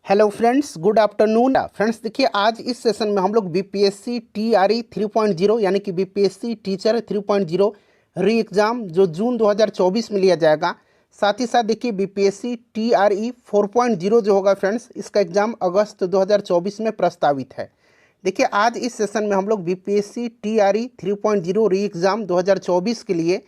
Hello friends, good afternoon. Friends देखिए, आज इस सेशन में हम लोग बीपीएससी टीआरई 3.0 यानी कि बीपीएससी टीचर 3.0 री एग्ज़ाम जो जून 2024 में लिया जाएगा, साथ ही साथ देखिए बीपीएससी टीआरई 4.0 जो होगा फ्रेंड्स, इसका एग्ज़ाम अगस्त 2024 में प्रस्तावित है। देखिए, आज इस सेशन में हम लोग बीपीएससी टीआरई 3.0 री एग्ज़ाम 2024 के लिए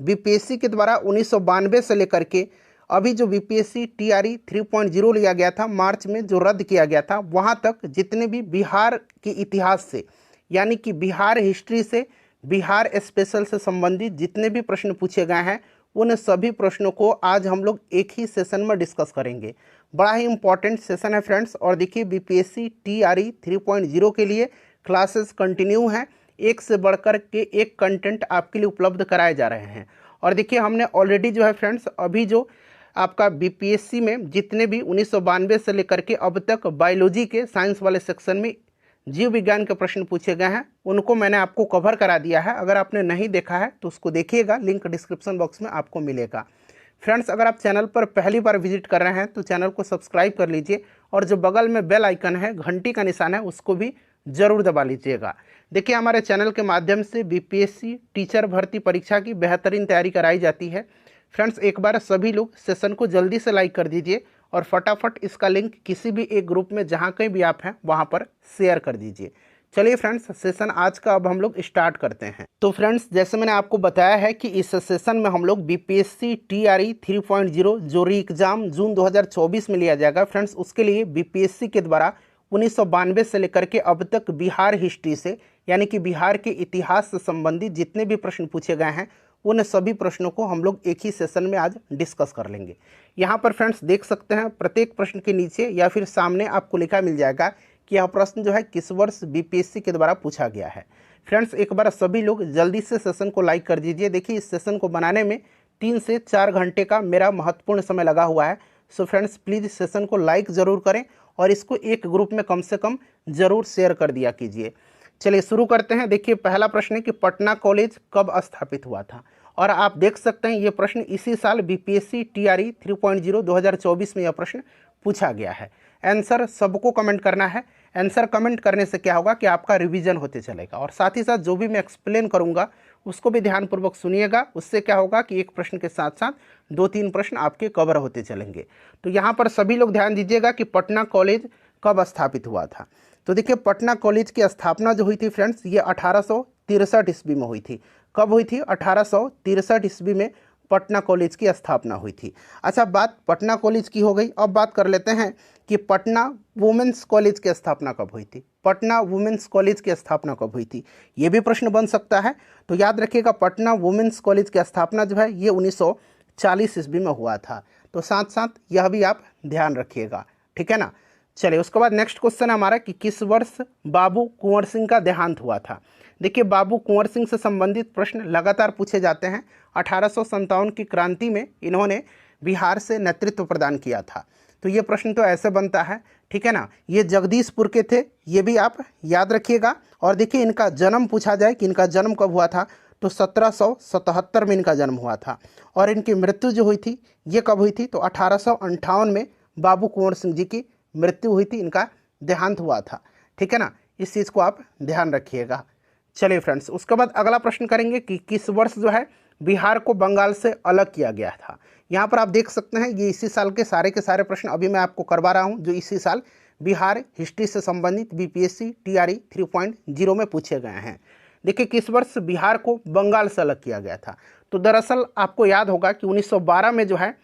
बीपीएससी के द्वारा 1992 से लेकर के अभी जो बीपीएससी टीआरई 3.0 लिया गया था मार्च में, जो रद्द किया गया था, वहां तक जितने भी बिहार के इतिहास से यानी कि बिहार हिस्ट्री से, बिहार स्पेशल से संबंधित जितने भी प्रश्न पूछे गए हैं, उन सभी प्रश्नों को आज हम लोग एक ही सेशन में डिस्कस करेंगे। बड़ा ही इंपॉर्टेंट सेशन है फ्रेंड्स। और देखिए, बीपीएससी टीआरई 3.0 के लिए क्लासेस कंटिन्यू हैं, एक से बढ़कर के एक कंटेंट आपके लिए उपलब्ध कराए जा रहे हैं। और देखिए, हमने ऑलरेडी जो है फ्रेंड्स, अभी जो आपका बीपीएससी में जितने भी 1992 से लेकर के अब तक बायोलॉजी के साइंस वाले सेक्शन में जीव विज्ञान के प्रश्न पूछे गए हैं, उनको मैंने आपको कवर करा दिया है। अगर आपने नहीं देखा है तो उसको देखिएगा, लिंक डिस्क्रिप्शन बॉक्स में आपको मिलेगा। फ्रेंड्स, अगर आप चैनल पर पहली बार विजिट कर रहे हैं तो चैनल को सब्सक्राइब कर लीजिए और जो बगल में बेल आइकन है, घंटी का निशान है, उसको भी ज़रूर दबा लीजिएगा। देखिए, हमारे चैनल के माध्यम से बीपीएससी टीचर भर्ती परीक्षा की बेहतरीन तैयारी कराई जाती है। फ्रेंड्स, एक बार सभी लोग सेशन को जल्दी से लाइक कर दीजिए और फटाफट इसका लिंक किसी भी एक ग्रुप में जहाँ कहीं भी आप हैं वहाँ पर शेयर कर दीजिए। चलिए फ्रेंड्स, सेशन आज का अब हम लोग स्टार्ट करते हैं। तो फ्रेंड्स, जैसे मैंने आपको बताया है कि इस सेशन में हम लोग बीपीएससी टीआरई 3.0 जो री एग्ज़ाम जून 2024 में लिया जाएगा फ्रेंड्स, उसके लिए बीपीएससी के द्वारा 1992 से लेकर के अब तक बिहार हिस्ट्री से यानी कि बिहार के इतिहास से संबंधित जितने भी प्रश्न पूछे गए हैं, उन सभी प्रश्नों को हम लोग एक ही सेशन में आज डिस्कस कर लेंगे। यहाँ पर फ्रेंड्स देख सकते हैं, प्रत्येक प्रश्न के नीचे या फिर सामने आपको लिखा मिल जाएगा कि यह प्रश्न जो है किस वर्ष बीपीएससी के द्वारा पूछा गया है। फ्रेंड्स, एक बार सभी लोग जल्दी से सेशन को लाइक कर दीजिए। देखिए, इस सेशन को बनाने में 3 से 4 घंटे का मेरा महत्वपूर्ण समय लगा हुआ है। सो फ्रेंड्स, प्लीज़ सेशन को लाइक ज़रूर करें और इसको एक ग्रुप में कम से कम ज़रूर शेयर कर दिया कीजिए। चलिए शुरू करते हैं। देखिए, पहला प्रश्न है कि पटना कॉलेज कब स्थापित हुआ था, और आप देख सकते हैं ये प्रश्न इसी साल बीपीएससी टीआरई 3.0 2024 में यह प्रश्न पूछा गया है। आंसर सबको कमेंट करना है। आंसर कमेंट करने से क्या होगा कि आपका रिवीजन होते चलेगा, और साथ ही साथ जो भी मैं एक्सप्लेन करूंगा उसको भी ध्यानपूर्वक सुनिएगा। उससे क्या होगा कि एक प्रश्न के साथ साथ 2-3 प्रश्न आपके कवर होते चलेंगे। तो यहाँ पर सभी लोग ध्यान दीजिएगा कि पटना कॉलेज कब स्थापित हुआ था। तो देखिए, पटना कॉलेज की स्थापना जो हुई थी फ्रेंड्स, ये 1863 ईस्वी में हुई थी। कब हुई थी? 1863 ईस्वी में पटना कॉलेज की स्थापना हुई थी। अच्छा, बात पटना कॉलेज की हो गई। अब बात कर लेते हैं कि पटना वुमेंस कॉलेज की स्थापना कब हुई थी। पटना वुमेंस कॉलेज की स्थापना कब हुई थी, ये भी प्रश्न बन सकता है। तो याद रखिएगा, पटना वुमेंस कॉलेज की स्थापना जो है ये 1940 ईस्वी में हुआ था। तो साथ साथ यह भी आप ध्यान रखिएगा, ठीक है ना। चलिए, उसके बाद नेक्स्ट क्वेश्चन है हमारा कि किस वर्ष बाबू कुंवर सिंह का देहांत हुआ था। देखिए, बाबू कुंवर सिंह से संबंधित प्रश्न लगातार पूछे जाते हैं। 1857 की क्रांति में इन्होंने बिहार से नेतृत्व प्रदान किया था। तो ये प्रश्न तो ऐसे बनता है, ठीक है ना। ये जगदीशपुर के थे, ये भी आप याद रखिएगा। और देखिए, इनका जन्म पूछा जाए कि इनका जन्म कब हुआ था, तो 1777 में इनका जन्म हुआ था। और इनकी मृत्यु जो हुई थी ये कब हुई थी, तो 1858 में बाबू कुंवर सिंह जी की मृत्यु हुई थी, इनका देहांत हुआ था, ठीक है ना। इस चीज़ को आप ध्यान रखिएगा। चलिए फ्रेंड्स, उसके बाद अगला प्रश्न करेंगे कि किस वर्ष जो है बिहार को बंगाल से अलग किया गया था। यहाँ पर आप देख सकते हैं ये इसी साल के सारे प्रश्न अभी मैं आपको करवा रहा हूँ, जो इसी साल बिहार हिस्ट्री से संबंधित बीपीएससी टीआरई 3.0 में पूछे गए हैं। देखिए, किस वर्ष बिहार को बंगाल से अलग किया गया था। तो दरअसल आपको याद होगा कि 1912 में जो है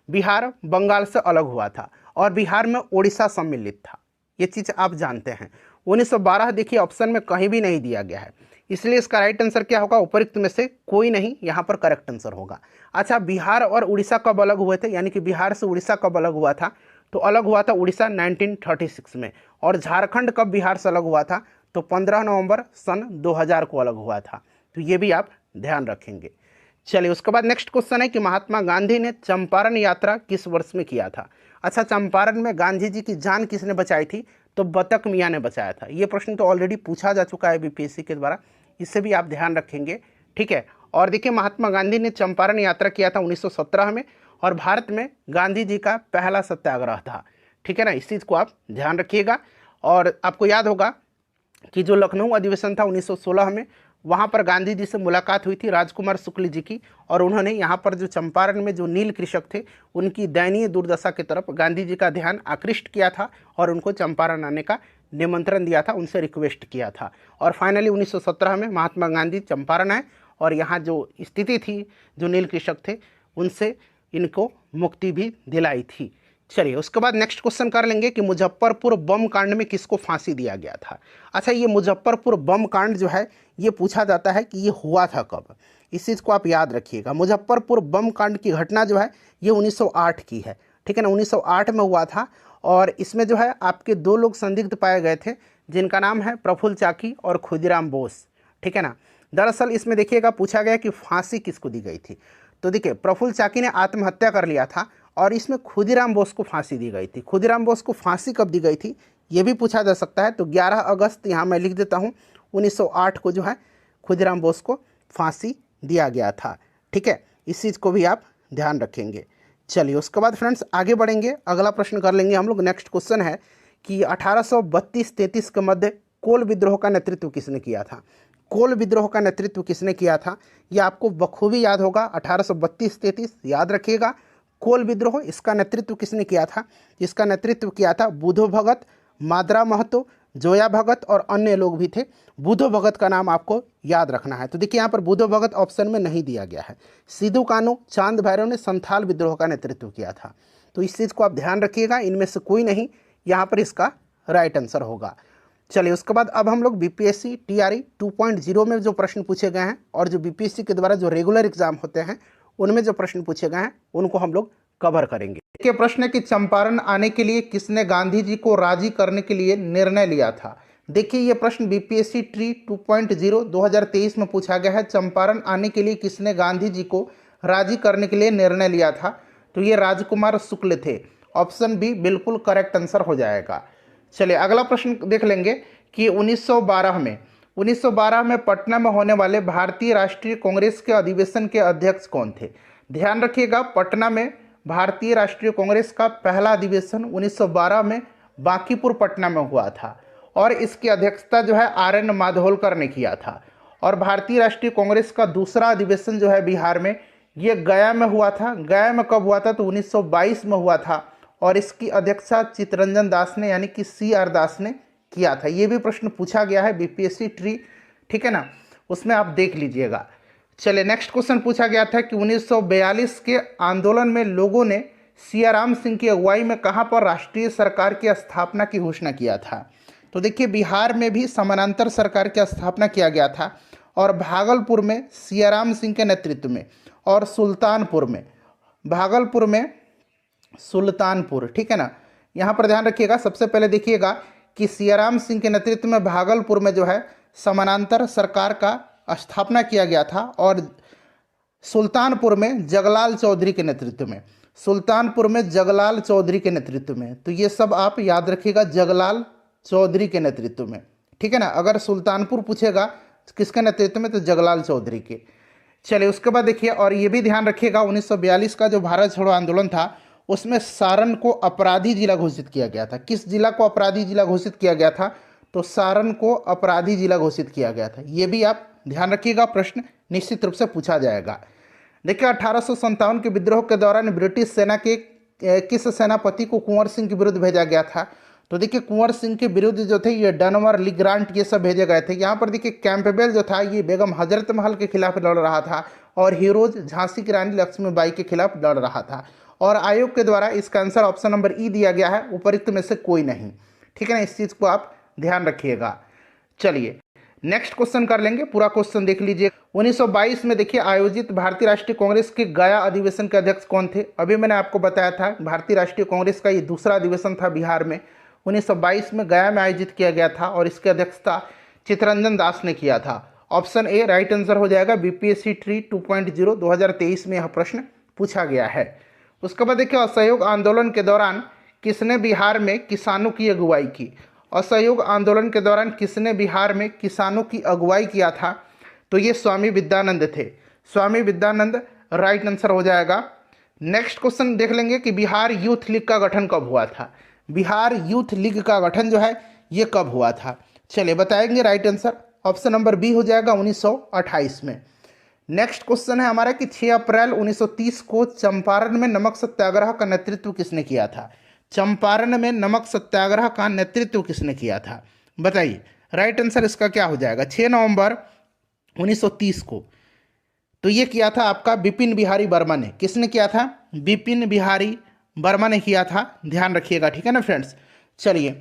बिहार बंगाल से अलग हुआ था और बिहार में उड़ीसा सम्मिलित था। ये चीज़ आप जानते हैं। 1912 देखिए ऑप्शन में कहीं भी नहीं दिया गया है, इसलिए इसका राइट आंसर क्या होगा, उपरोक्त में से कोई नहीं यहाँ पर करेक्ट आंसर होगा। अच्छा, बिहार और उड़ीसा कब अलग हुए थे, यानी कि बिहार से उड़ीसा कब अलग हुआ था, तो अलग हुआ था उड़ीसा 1936 में। और झारखंड कब बिहार से अलग हुआ था, तो 15 नवंबर सन 2000 को अलग हुआ था। तो ये भी आप ध्यान रखेंगे। चलिए, उसके बाद नेक्स्ट क्वेश्चन है कि महात्मा गांधी ने चंपारण यात्रा किस वर्ष में किया था। अच्छा, चंपारण में गांधी जी की जान किसने बचाई थी, तो बतक मियाँ ने बचाया था। ये प्रश्न तो ऑलरेडी पूछा जा चुका है बीपीएससी के द्वारा, इससे भी आप ध्यान रखेंगे, ठीक है। और देखिए, महात्मा गांधी ने चंपारण यात्रा किया था 1917 में, और भारत में गांधी जी का पहला सत्याग्रह था, ठीक है ना, इस चीज़ को आप ध्यान रखिएगा। और आपको याद होगा कि जो लखनऊ अधिवेशन था 1916 में, वहाँ पर गांधी जी से मुलाकात हुई थी राजकुमार शुक्ल जी की, और उन्होंने यहाँ पर जो चंपारण में जो नील कृषक थे उनकी दयनीय दुर्दशा की तरफ गांधी जी का ध्यान आकृष्ट किया था और उनको चंपारण आने का निमंत्रण दिया था, उनसे रिक्वेस्ट किया था। और फाइनली 1917 में महात्मा गांधी चंपारण आए और यहाँ जो स्थिति थी, जो नील कृषक थे उनसे इनको मुक्ति भी दिलाई थी। चलिए उसके बाद नेक्स्ट क्वेश्चन कर लेंगे कि मुजफ्फरपुर बम कांड में किसको फांसी दिया गया था। अच्छा, ये मुजफ्फरपुर बम कांड जो है ये पूछा जाता है कि ये हुआ था कब, इस चीज़ को आप याद रखिएगा। मुजफ्फरपुर बम कांड की घटना जो है ये 1908 की है, ठीक है ना, 1908 में हुआ था। और इसमें जो है आपके दो लोग संदिग्ध पाए गए थे जिनका नाम है प्रफुल्ल चाकी और खुदीराम बोस, ठीक है ना। दरअसल इसमें देखिएगा पूछा गया कि फांसी किसको दी गई थी। तो देखिए प्रफुल्ल चाकी ने आत्महत्या कर लिया था और इसमें खुदीराम बोस को फांसी दी गई थी। खुदीराम बोस को फांसी कब दी गई थी ये भी पूछा जा सकता है। तो 11 अगस्त यहाँ मैं लिख देता हूँ 1908 को जो है खुदीराम बोस को फांसी दिया गया था, ठीक है, इस चीज़ को भी आप ध्यान रखेंगे। चलिए उसके बाद फ्रेंड्स आगे बढ़ेंगे, अगला प्रश्न कर लेंगे हम लोग। नेक्स्ट क्वेश्चन है कि 1832-33 के मध्य कोल विद्रोह का नेतृत्व किसने किया था। कोल विद्रोह का नेतृत्व किसने किया था ये आपको बखूबी याद होगा। 1832-33 याद रखिएगा। कोल विद्रोह इसका नेतृत्व किसने किया था, इसका नेतृत्व किया था बुधो भगत, माद्रा महतो, जोया भगत और अन्य लोग भी थे। बुधो भगत का नाम आपको याद रखना है। तो देखिए यहाँ पर बुधो भगत ऑप्शन में नहीं दिया गया है। सिद्धू कान्हू, चांद भैरव ने संथाल विद्रोह का नेतृत्व किया था। तो इस चीज़ को आप ध्यान रखिएगा, इनमें से कोई नहीं यहाँ पर इसका राइट आंसर होगा। चलिए उसके बाद अब हम लोग बीपीएससी टीआरई 2.0 में जो प्रश्न पूछे गए हैं और जो बीपीएससी के द्वारा जो रेगुलर एग्जाम होते हैं उनमें जो प्रश्न पूछे गए हैं उनको हम लोग कवर करेंगे। देखिए प्रश्न है कि चंपारण आने के लिए किसने गांधी जी को राजी करने के लिए निर्णय लिया था। देखिए ये प्रश्न बीपीएससी ट्री 2.0 2023 में पूछा गया है। चंपारण आने के लिए किसने गांधी जी को राजी करने के लिए निर्णय लिया था, तो ये राजकुमार शुक्ल थे। ऑप्शन बी बिल्कुल करेक्ट आंसर हो जाएगा। चलिए अगला प्रश्न देख लेंगे कि 1912 में पटना में होने वाले भारतीय राष्ट्रीय कांग्रेस के अधिवेशन के अध्यक्ष कौन थे। ध्यान रखिएगा, पटना में भारतीय राष्ट्रीय कांग्रेस का पहला अधिवेशन 1912 में बांकीपुर पटना में हुआ था और इसकी अध्यक्षता जो है आर.एन. माधोलकर ने किया था। और भारतीय राष्ट्रीय कांग्रेस का दूसरा अधिवेशन जो है बिहार में, ये गया में हुआ था। गया में कब हुआ था, तो 1922 में हुआ था और इसकी अध्यक्षता चित्तरंजन दास ने यानी कि C.R. दास ने किया था। ये भी प्रश्न पूछा गया है बीपीएससी ट्री, ठीक है ना, उसमें आप देख लीजिएगा। चलिए नेक्स्ट क्वेश्चन पूछा गया था कि 1942 के आंदोलन में लोगों ने सियाराम सिंह की अगुवाई में कहां पर राष्ट्रीय सरकार की स्थापना की घोषणा किया था। तो देखिए बिहार में भी समानांतर सरकार की स्थापना किया गया था और भागलपुर में सियाराम सिंह के नेतृत्व में और सुल्तानपुर में, भागलपुर में सुल्तानपुर, ठीक है ना। यहाँ पर ध्यान रखिएगा, सबसे पहले देखिएगा कि सियाराम सिंह के नेतृत्व में भागलपुर में जो है समानांतर सरकार का स्थापना किया गया था और सुल्तानपुर में जगलाल चौधरी के नेतृत्व में, सुल्तानपुर में जगलाल चौधरी के नेतृत्व में। तो ये सब आप याद रखिएगा, जगलाल चौधरी के नेतृत्व में, ठीक है ना। अगर सुल्तानपुर पूछेगा किसके नेतृत्व में, तो जगलाल चौधरी के। चलिए उसके बाद देखिए, और ये भी ध्यान रखिएगा 1942 का जो भारत छोड़ो आंदोलन था उसमें सारण को अपराधी जिला घोषित किया गया था। किस जिला को अपराधी जिला घोषित किया गया था, तो सारण को अपराधी जिला घोषित किया गया था। ये भी आप ध्यान रखिएगा, प्रश्न निश्चित रूप से पूछा जाएगा। देखिए 1857 के विद्रोह के दौरान ब्रिटिश सेना के किस सेनापति को कुंवर सिंह के विरुद्ध भेजा गया था। तो देखिए कुंवर सिंह के विरुद्ध जो थे ये डनवर, ली ग्रांट, ये सब भेजे गए थे। यहाँ पर देखिए कैंपबेल जो था ये बेगम हजरत महल के खिलाफ लड़ रहा था और हीरोज झांसी की रानी लक्ष्मीबाई के खिलाफ लड़ रहा था। और आयोग के द्वारा इसका आंसर ऑप्शन नंबर ई दिया गया है, उपरोक्त में से कोई नहीं, ठीक है ना। इस चीज़ को आप ध्यान रखिएगा। चलिए नेक्स्ट क्वेश्चन कर लेंगे, पूरा क्वेश्चन देख लीजिए। 1922 में देखिए आयोजित भारतीय राष्ट्रीय कांग्रेस के गया अधिवेशन के अध्यक्ष कौन थे। अभी मैंने आपको बताया था भारतीय राष्ट्रीय कांग्रेस का ये दूसरा अधिवेशन था बिहार में, 1922 में गया में आयोजित किया गया था और इसकी अध्यक्षता चित्तरंजन दास ने किया था। ऑप्शन ए राइट आंसर हो जाएगा। बीपीएससी ट्री 2.0 2023 में यह प्रश्न पूछा गया है। उसके बाद देखिए असहयोग आंदोलन के दौरान किसने बिहार में किसानों की अगुवाई की। असहयोग आंदोलन के दौरान किसने बिहार में किसानों की अगुवाई किया था, तो ये स्वामी विद्यानंद थे। स्वामी विद्यानंद राइट आंसर हो जाएगा। नेक्स्ट क्वेश्चन देख लेंगे कि बिहार यूथ लीग का गठन कब हुआ था। बिहार यूथ लीग का गठन जो है ये कब हुआ था? चलिए बताएंगे। Right answer option number B हो जाएगा 1928 में। नेक्स्ट क्वेश्चन है हमारा कि 6 अप्रैल 1930 को चंपारण में नमक सत्याग्रह का नेतृत्व किसने किया था? चंपारण में नमक सत्याग्रह का नेतृत्व किसने किया था? बताइए। राइट आंसर इसका क्या हो जाएगा? 6 नवंबर 1930 को तो ये किया था आपका बिपिन बिहारी वर्मा ने। किसने किया था? बिपिन बिहारी वर्मा ने किया था, ध्यान रखिएगा, ठीक है ना फ्रेंड्स। चलिए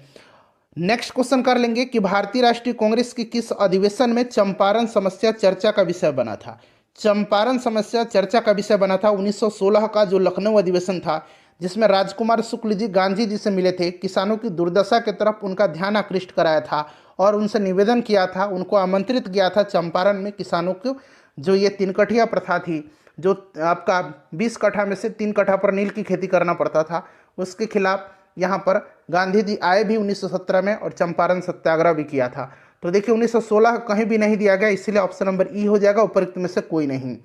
नेक्स्ट क्वेश्चन कर लेंगे कि भारतीय राष्ट्रीय कांग्रेस के किस अधिवेशन में चंपारण समस्या चर्चा का विषय बना था? चंपारण समस्या चर्चा का विषय बना था 1916 का जो लखनऊ अधिवेशन था, जिसमें राजकुमार शुक्ल जी गांधी जी से मिले थे, किसानों की दुर्दशा की तरफ उनका ध्यान आकृष्ट कराया था और उनसे निवेदन किया था, उनको आमंत्रित किया था चंपारण में किसानों को जो ये 3 कठिया प्रथा थी, जो आपका 20 कट्ठा में से 3 कट्ठा पर नील की खेती करना पड़ता था, उसके खिलाफ यहाँ पर गांधी जी आए भी 1917 में और चंपारण सत्याग्रह भी किया था। तो देखिए 1916 कहीं भी नहीं दिया गया, इसलिए ऑप्शन नंबर ई हो जाएगा, उपरोक्त में से कोई नहीं।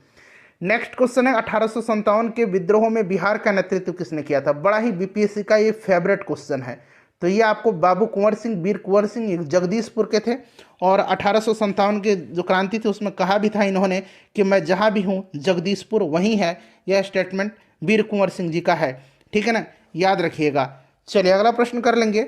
नेक्स्ट क्वेश्चन है 1857 के विद्रोह में बिहार का नेतृत्व किसने किया था? बड़ा ही बीपीएससी का ये फेवरेट क्वेश्चन है। तो ये आपको बाबू कुंवर सिंह, वीर कुंवर सिंह जगदीशपुर के थे और 1857 के जो क्रांति थी उसमें कहा भी था इन्होंने कि मैं जहाँ भी हूँ जगदीशपुर वहीं है। यह स्टेटमेंट वीर कुंवर सिंह जी का है, ठीक है ना, याद रखिएगा। चलिए अगला प्रश्न कर लेंगे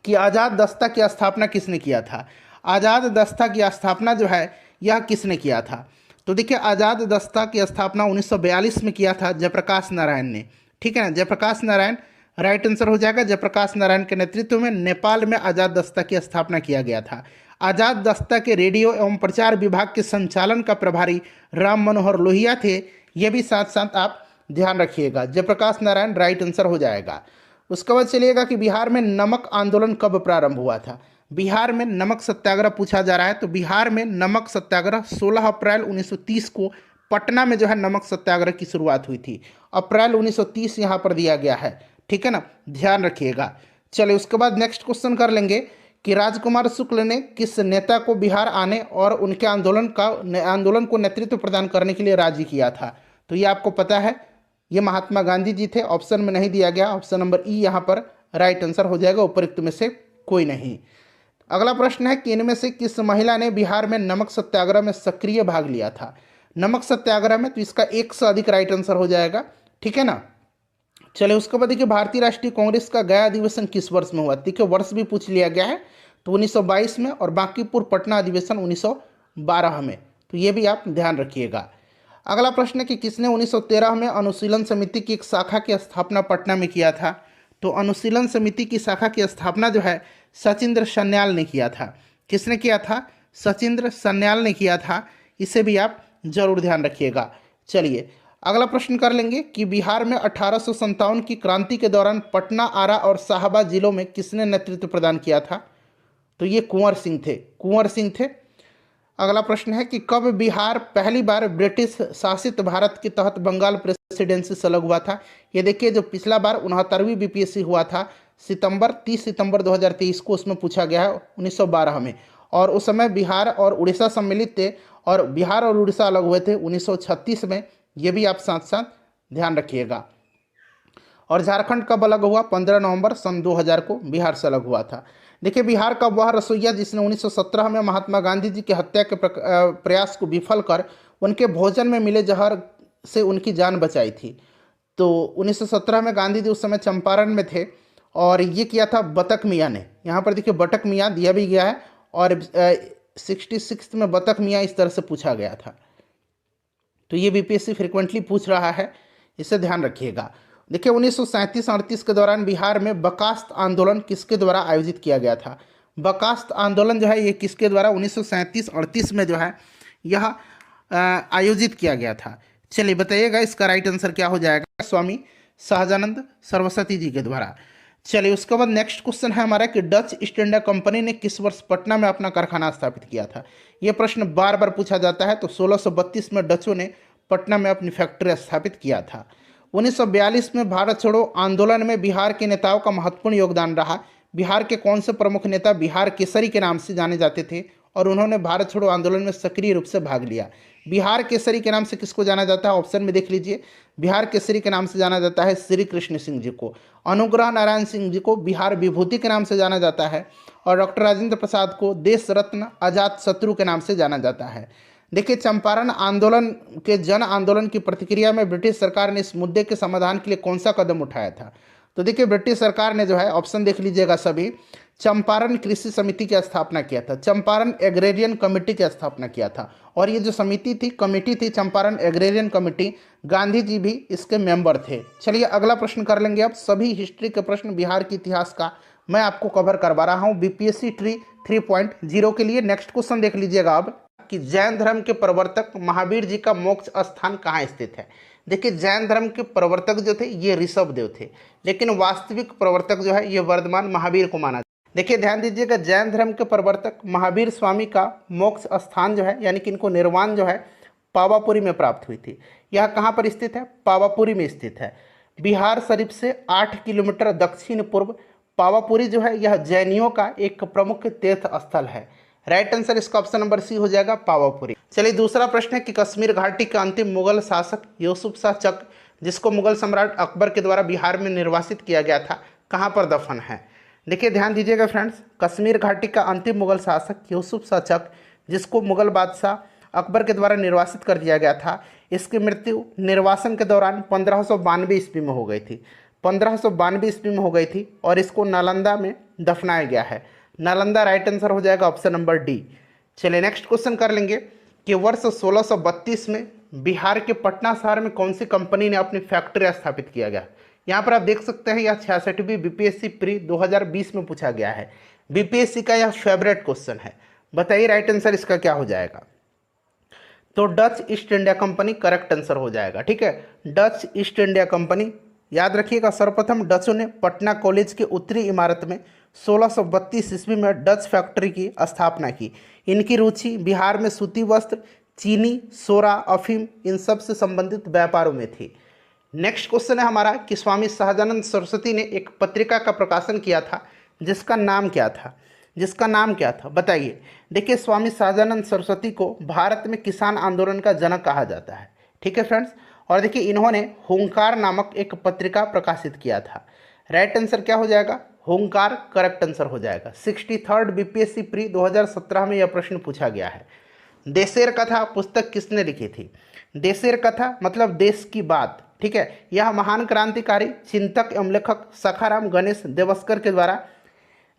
कि आज़ाद दस्ता की स्थापना किसने किया था? आज़ाद दस्ता की स्थापना जो है यह किसने किया था? तो देखिए आज़ाद दस्ता की स्थापना 1942 में किया था जयप्रकाश नारायण ने, ठीक है ना, जयप्रकाश नारायण राइट आंसर हो जाएगा। जयप्रकाश नारायण के नेतृत्व में नेपाल में आज़ाद दस्ता की स्थापना किया गया था। आज़ाद दस्ता के रेडियो एवं प्रचार विभाग के संचालन का प्रभारी राम मनोहर लोहिया थे, ये भी साथ साथ आप ध्यान रखिएगा। जयप्रकाश नारायण राइट आंसर हो जाएगा। उसके बाद चलिएगा कि बिहार में नमक आंदोलन कब प्रारंभ हुआ था? बिहार में नमक सत्याग्रह पूछा जा रहा है, तो बिहार में नमक सत्याग्रह 16 अप्रैल 1930 को पटना में जो है नमक सत्याग्रह की शुरुआत हुई थी। अप्रैल 1930 यहाँ पर दिया गया है, ठीक है ना, ध्यान रखिएगा। चलिए उसके बाद नेक्स्ट क्वेश्चन कर लेंगे कि राजकुमार शुक्ल ने किस नेता को बिहार आने और उनके आंदोलन को नेतृत्व प्रदान करने के लिए राजी किया था? तो ये आपको पता है, ये महात्मा गांधी जी थे। ऑप्शन में नहीं दिया गया, ऑप्शन नंबर ई यहाँ पर राइट आंसर हो जाएगा, उपरोक्त में से कोई नहीं। अगला प्रश्न है कि इनमें से किस महिला ने बिहार में नमक सत्याग्रह में सक्रिय भाग लिया था? नमक सत्याग्रह में, तो इसका 1 से अधिक राइट आंसर हो जाएगा, ठीक है ना। चलिए उसके बाद देखिए भारतीय राष्ट्रीय कांग्रेस का गया अधिवेशन किस वर्ष में हुआ? देखिए वर्ष भी पूछ लिया गया है, तो 1922 में, और बांकीपुर पटना अधिवेशन 1912 में, तो ये भी आप ध्यान रखिएगा। अगला प्रश्न है कि किसने 1913 में अनुशीलन समिति की एक शाखा की स्थापना पटना में किया था? तो अनुशीलन समिति की शाखा की स्थापना जो है सचिंद्र सन्याल ने किया था। किसने किया था? सचिंद्र सन्याल ने किया था, इसे भी आप जरूर ध्यान रखिएगा। चलिए अगला प्रश्न कर लेंगे कि बिहार में 1857 की क्रांति के दौरान पटना, आरा और शाहाबाद जिलों में किसने नेतृत्व प्रदान किया था? तो ये कुंवर सिंह थे, कुंवर सिंह थे। अगला प्रश्न है कि कब बिहार पहली बार ब्रिटिश शासित भारत के तहत बंगाल प्रेसिडेंसी से अलग हुआ था? ये देखिए जो पिछला बार 69वीं बीपीएससी हुआ था 30 सितंबर 2023 को, उसमें पूछा गया है 1912 में, और उस समय बिहार और उड़ीसा सम्मिलित थे और बिहार और उड़ीसा अलग हुए थे 1936 में, ये भी आप साथ साथ ध्यान रखिएगा। और झारखंड कब अलग हुआ? 15 नवंबर सन 2000 को बिहार से अलग हुआ था। देखिए बिहार का वह रसोइया जिसने 1917 में महात्मा गांधी जी की हत्या के प्रयास को विफल कर उनके भोजन में मिले जहर से उनकी जान बचाई थी। तो 1917 में गांधी जी उस समय चंपारण में थे और ये किया था बतख मियाँ ने। यहाँ पर देखिए बतख मियाँ दिया भी गया है और 66 में बतख मियाँ इस तरह से पूछा गया था। तो ये बीपीएससी फ्रिक्वेंटली पूछ रहा है, इसे ध्यान रखिएगा। देखिए 1937-38 के दौरान बिहार में बर्खास्त आंदोलन किसके द्वारा आयोजित किया गया था? बर्खास्त आंदोलन जो है ये किसके द्वारा 1937-38 में जो है यह आयोजित किया गया था? चलिए बताइएगा इसका राइट आंसर क्या हो जाएगा? स्वामी सहजानंद सरस्वती जी के द्वारा। चलिए उसके बाद नेक्स्ट क्वेश्चन है हमारा कि डच ईस्ट इंडिया कंपनी ने किस वर्ष पटना में अपना कारखाना स्थापित किया था? यह प्रश्न बार बार पूछा जाता है। तो 1632 में डचों ने पटना में अपनी फैक्ट्री स्थापित किया था। 1942 में भारत छोड़ो आंदोलन में बिहार के नेताओं का महत्वपूर्ण योगदान रहा। बिहार के कौन से प्रमुख नेता बिहार केसरी के नाम से जाने जाते थे और उन्होंने भारत छोड़ो आंदोलन में सक्रिय रूप से भाग लिया? बिहार केसरी के नाम से किसको जाना जाता है? ऑप्शन में देख लीजिए, बिहार केसरी के नाम से जाना जाता है श्री कृष्ण सिंह जी को, अनुग्रह नारायण सिंह जी को बिहार विभूति के नाम से जाना जाता है, और डॉक्टर राजेंद्र प्रसाद को देश रत्न अजात शत्रु के नाम से जाना जाता है। देखिए, चंपारण आंदोलन के जन आंदोलन की प्रतिक्रिया में ब्रिटिश सरकार ने इस मुद्दे के समाधान के लिए कौन सा कदम उठाया था? तो देखिए, ब्रिटिश सरकार ने जो है, ऑप्शन देख लीजिएगा सभी, चंपारण कृषि समिति की स्थापना किया था, चंपारण एग्रेरियन कमेटी की स्थापना किया था, और ये जो समिति थी, कमेटी थी चंपारण एग्रेरियन कमेटी, गांधी जी भी इसके मेंबर थे। चलिए अगला प्रश्न कर लेंगे। अब सभी हिस्ट्री के प्रश्न बिहार के इतिहास का मैं आपको कवर करवा रहा हूँ बीपीएससी ट्री 3.0 के लिए। नेक्स्ट क्वेश्चन देख लीजिएगा अब, कि जैन धर्म के प्रवर्तक महावीर जी का मोक्ष स्थान कहाँ स्थित है? देखिए, जैन धर्म के प्रवर्तक जो थे ये ऋषभ देव थे, लेकिन वास्तविक प्रवर्तक जो है ये वर्धमान महावीर को माना। देखिए ध्यान दीजिएगा, जैन धर्म के प्रवर्तक महावीर स्वामी का मोक्ष स्थान जो है, यानी कि इनको निर्वाण जो है पावापुरी में प्राप्त हुई थी। यह कहाँ पर स्थित है? पावापुरी में स्थित है। बिहार शरीफ से 8 किलोमीटर दक्षिण पूर्व पावापुरी जो है यह जैनियों का एक प्रमुख तीर्थ स्थल है। राइट आंसर इसका ऑप्शन नंबर सी हो जाएगा, पावापुरी। चलिए दूसरा प्रश्न है कि कश्मीर घाटी का अंतिम मुगल शासक यूसुफ शाह चक, जिसको मुगल सम्राट अकबर के द्वारा बिहार में निर्वासित किया गया था, कहाँ पर दफन है? देखिए ध्यान दीजिएगा फ्रेंड्स, कश्मीर घाटी का अंतिम मुगल शासक यूसुफ शाह चक, जिसको मुगल बादशाह अकबर के द्वारा निर्वासित कर दिया गया था, इसकी मृत्यु निर्वासन के दौरान 1592 ईस्वी में हो गई थी। 1592 ईस्वी में हो गई थी, और इसको नालंदा में दफनाया गया है। नालंदा राइट आंसर हो जाएगा, ऑप्शन नंबर डी। चलिए नेक्स्ट क्वेश्चन कर लेंगे कि वर्ष 1632 में बिहार के पटना शहर में कौन सी कंपनी ने अपनी फैक्ट्री स्थापित किया गया? यहाँ पर आप देख सकते हैं, यह 66वीं बीपीएससी प्री 2020 में पूछा गया है। बीपीएससी का यह फेवरेट क्वेश्चन है। बताइए राइट आंसर इसका क्या हो जाएगा? तो Dutch east India company correct answer हो जाएगा। ठीक है, डच ईस्ट इंडिया कंपनी। याद रखिएगा, सर्वप्रथम डचों ने पटना कॉलेज के उत्तरी इमारत में 1632 ईस्वी में डच फैक्ट्री की स्थापना की। इनकी रुचि बिहार में सूती वस्त्र, चीनी, सोरा, अफीम इन सब से संबंधित व्यापारों में थी। नेक्स्ट क्वेश्चन है हमारा कि स्वामी सहजानंद सरस्वती ने एक पत्रिका का प्रकाशन किया था, जिसका नाम क्या था? जिसका नाम क्या था बताइए। देखिए, स्वामी सहजानंद सरस्वती को भारत में किसान आंदोलन का जनक कहा जाता है। ठीक है फ्रेंड्स, और देखिए इन्होंने हुंकार नामक एक पत्रिका प्रकाशित किया था। राइट आंसर क्या हो जाएगा? हुंकार करेक्ट आंसर हो जाएगा। 63rd बीपीएससी प्री 2017 में यह प्रश्न पूछा गया है। देशेर कथा पुस्तक किसने लिखी थी? देशेर कथा मतलब देश की बात। ठीक है, यह महान क्रांतिकारी चिंतक एवं लेखक सखाराम गणेश देवस्कर के द्वारा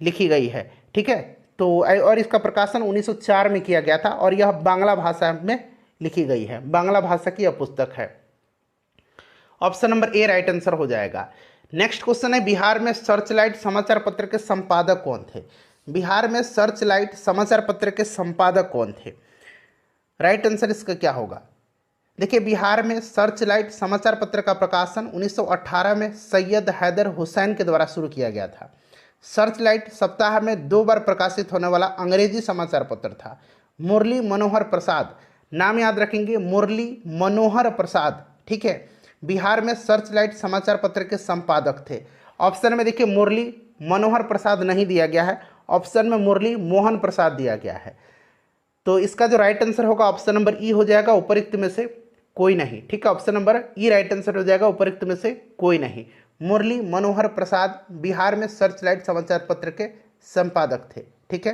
लिखी गई है। ठीक है, तो और इसका प्रकाशन 1904 में किया गया था, और यह बांग्ला भाषा में लिखी गई है। बांग्ला भाषा की यह पुस्तक है। Option number A right answer हो जाएगा। नेक्स्ट क्वेश्चन है, बिहार में सर्चलाइट समाचार पत्र के संपादक कौन थे? बिहार में सर्चलाइट समाचार पत्र के संपादक कौन थे? राइट आंसर इसका क्या होगा? देखिए, बिहार में सर्चलाइट समाचार पत्र का प्रकाशन 1918 में सैयद हैदर हुसैन के द्वारा शुरू किया गया था। सर्चलाइट सप्ताह में 2 बार प्रकाशित होने वाला अंग्रेजी समाचार पत्र था। मुरली मनोहर प्रसाद, नाम याद रखेंगे, मुरली मनोहर प्रसाद। ठीक है, बिहार में सर्चलाइट समाचार पत्र के संपादक थे। ऑप्शन में देखिए मुरली मनोहर प्रसाद नहीं दिया गया है, ऑप्शन में मुरली मोहन प्रसाद दिया गया है। तो इसका जो राइट आंसर होगा ऑप्शन नंबर ई हो जाएगा, उपरोक्त में से कोई नहीं। ठीक है, ऑप्शन नंबर ई राइट आंसर हो जाएगा, उपरोक्त में से कोई नहीं। मुरली मनोहर प्रसाद बिहार में सर्चलाइट समाचार पत्र के संपादक थे। ठीक है,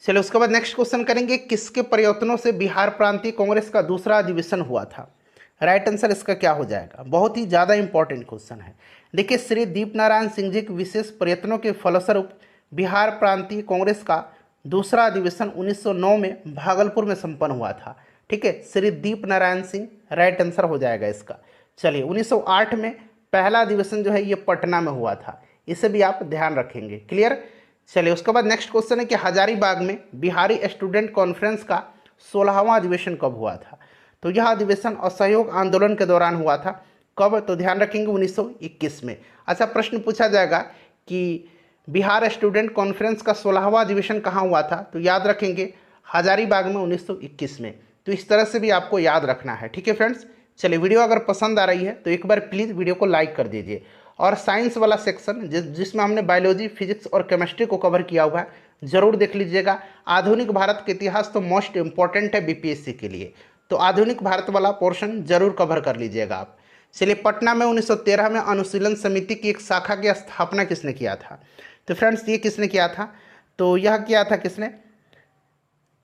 चलो उसके बाद नेक्स्ट क्वेश्चन करेंगे, किसके प्रयत्नों से बिहार प्रांतीय कांग्रेस का दूसरा अधिवेशन हुआ था? राइट आंसर इसका क्या हो जाएगा? बहुत ही ज़्यादा इंपॉर्टेंट क्वेश्चन है। देखिए, श्री दीपनारायण सिंह जी के विशेष प्रयत्नों के फलस्वरूप बिहार प्रांतीय कांग्रेस का दूसरा अधिवेशन 1909 में भागलपुर में संपन्न हुआ था। ठीक है, श्री दीपनारायण सिंह राइट आंसर हो जाएगा इसका। चलिए, 1908 में पहला अधिवेशन जो है ये पटना में हुआ था, इसे भी आप ध्यान रखेंगे। क्लियर? चलिए, उसके बाद नेक्स्ट क्वेश्चन है कि हजारीबाग में बिहारी स्टूडेंट कॉन्फ्रेंस का 16वां अधिवेशन कब हुआ था? तो यह अधिवेशन असहयोग आंदोलन के दौरान हुआ था। कब? तो ध्यान रखेंगे 1921 में। अच्छा, प्रश्न पूछा जाएगा कि बिहार स्टूडेंट कॉन्फ्रेंस का 16वां अधिवेशन कहाँ हुआ था? तो याद रखेंगे हजारीबाग में 1921 में। तो इस तरह से भी आपको याद रखना है। ठीक है फ्रेंड्स, चलिए वीडियो अगर पसंद आ रही है तो एक बार प्लीज़ वीडियो को लाइक कर दीजिए, और साइंस वाला सेक्शन जिसमें हमने बायोलॉजी, फिजिक्स और केमिस्ट्री को कवर किया हुआ है, जरूर देख लीजिएगा। आधुनिक भारत का इतिहास तो मोस्ट इंपॉर्टेंट है बीपीएससी के लिए, तो आधुनिक भारत वाला पोर्शन जरूर कवर कर लीजिएगा आप। चलिए, पटना में 1913 में अनुशीलन समिति की एक शाखा की स्थापना किसने किया था? तो फ्रेंड्स ये किसने किया था? तो यह किया था किसने?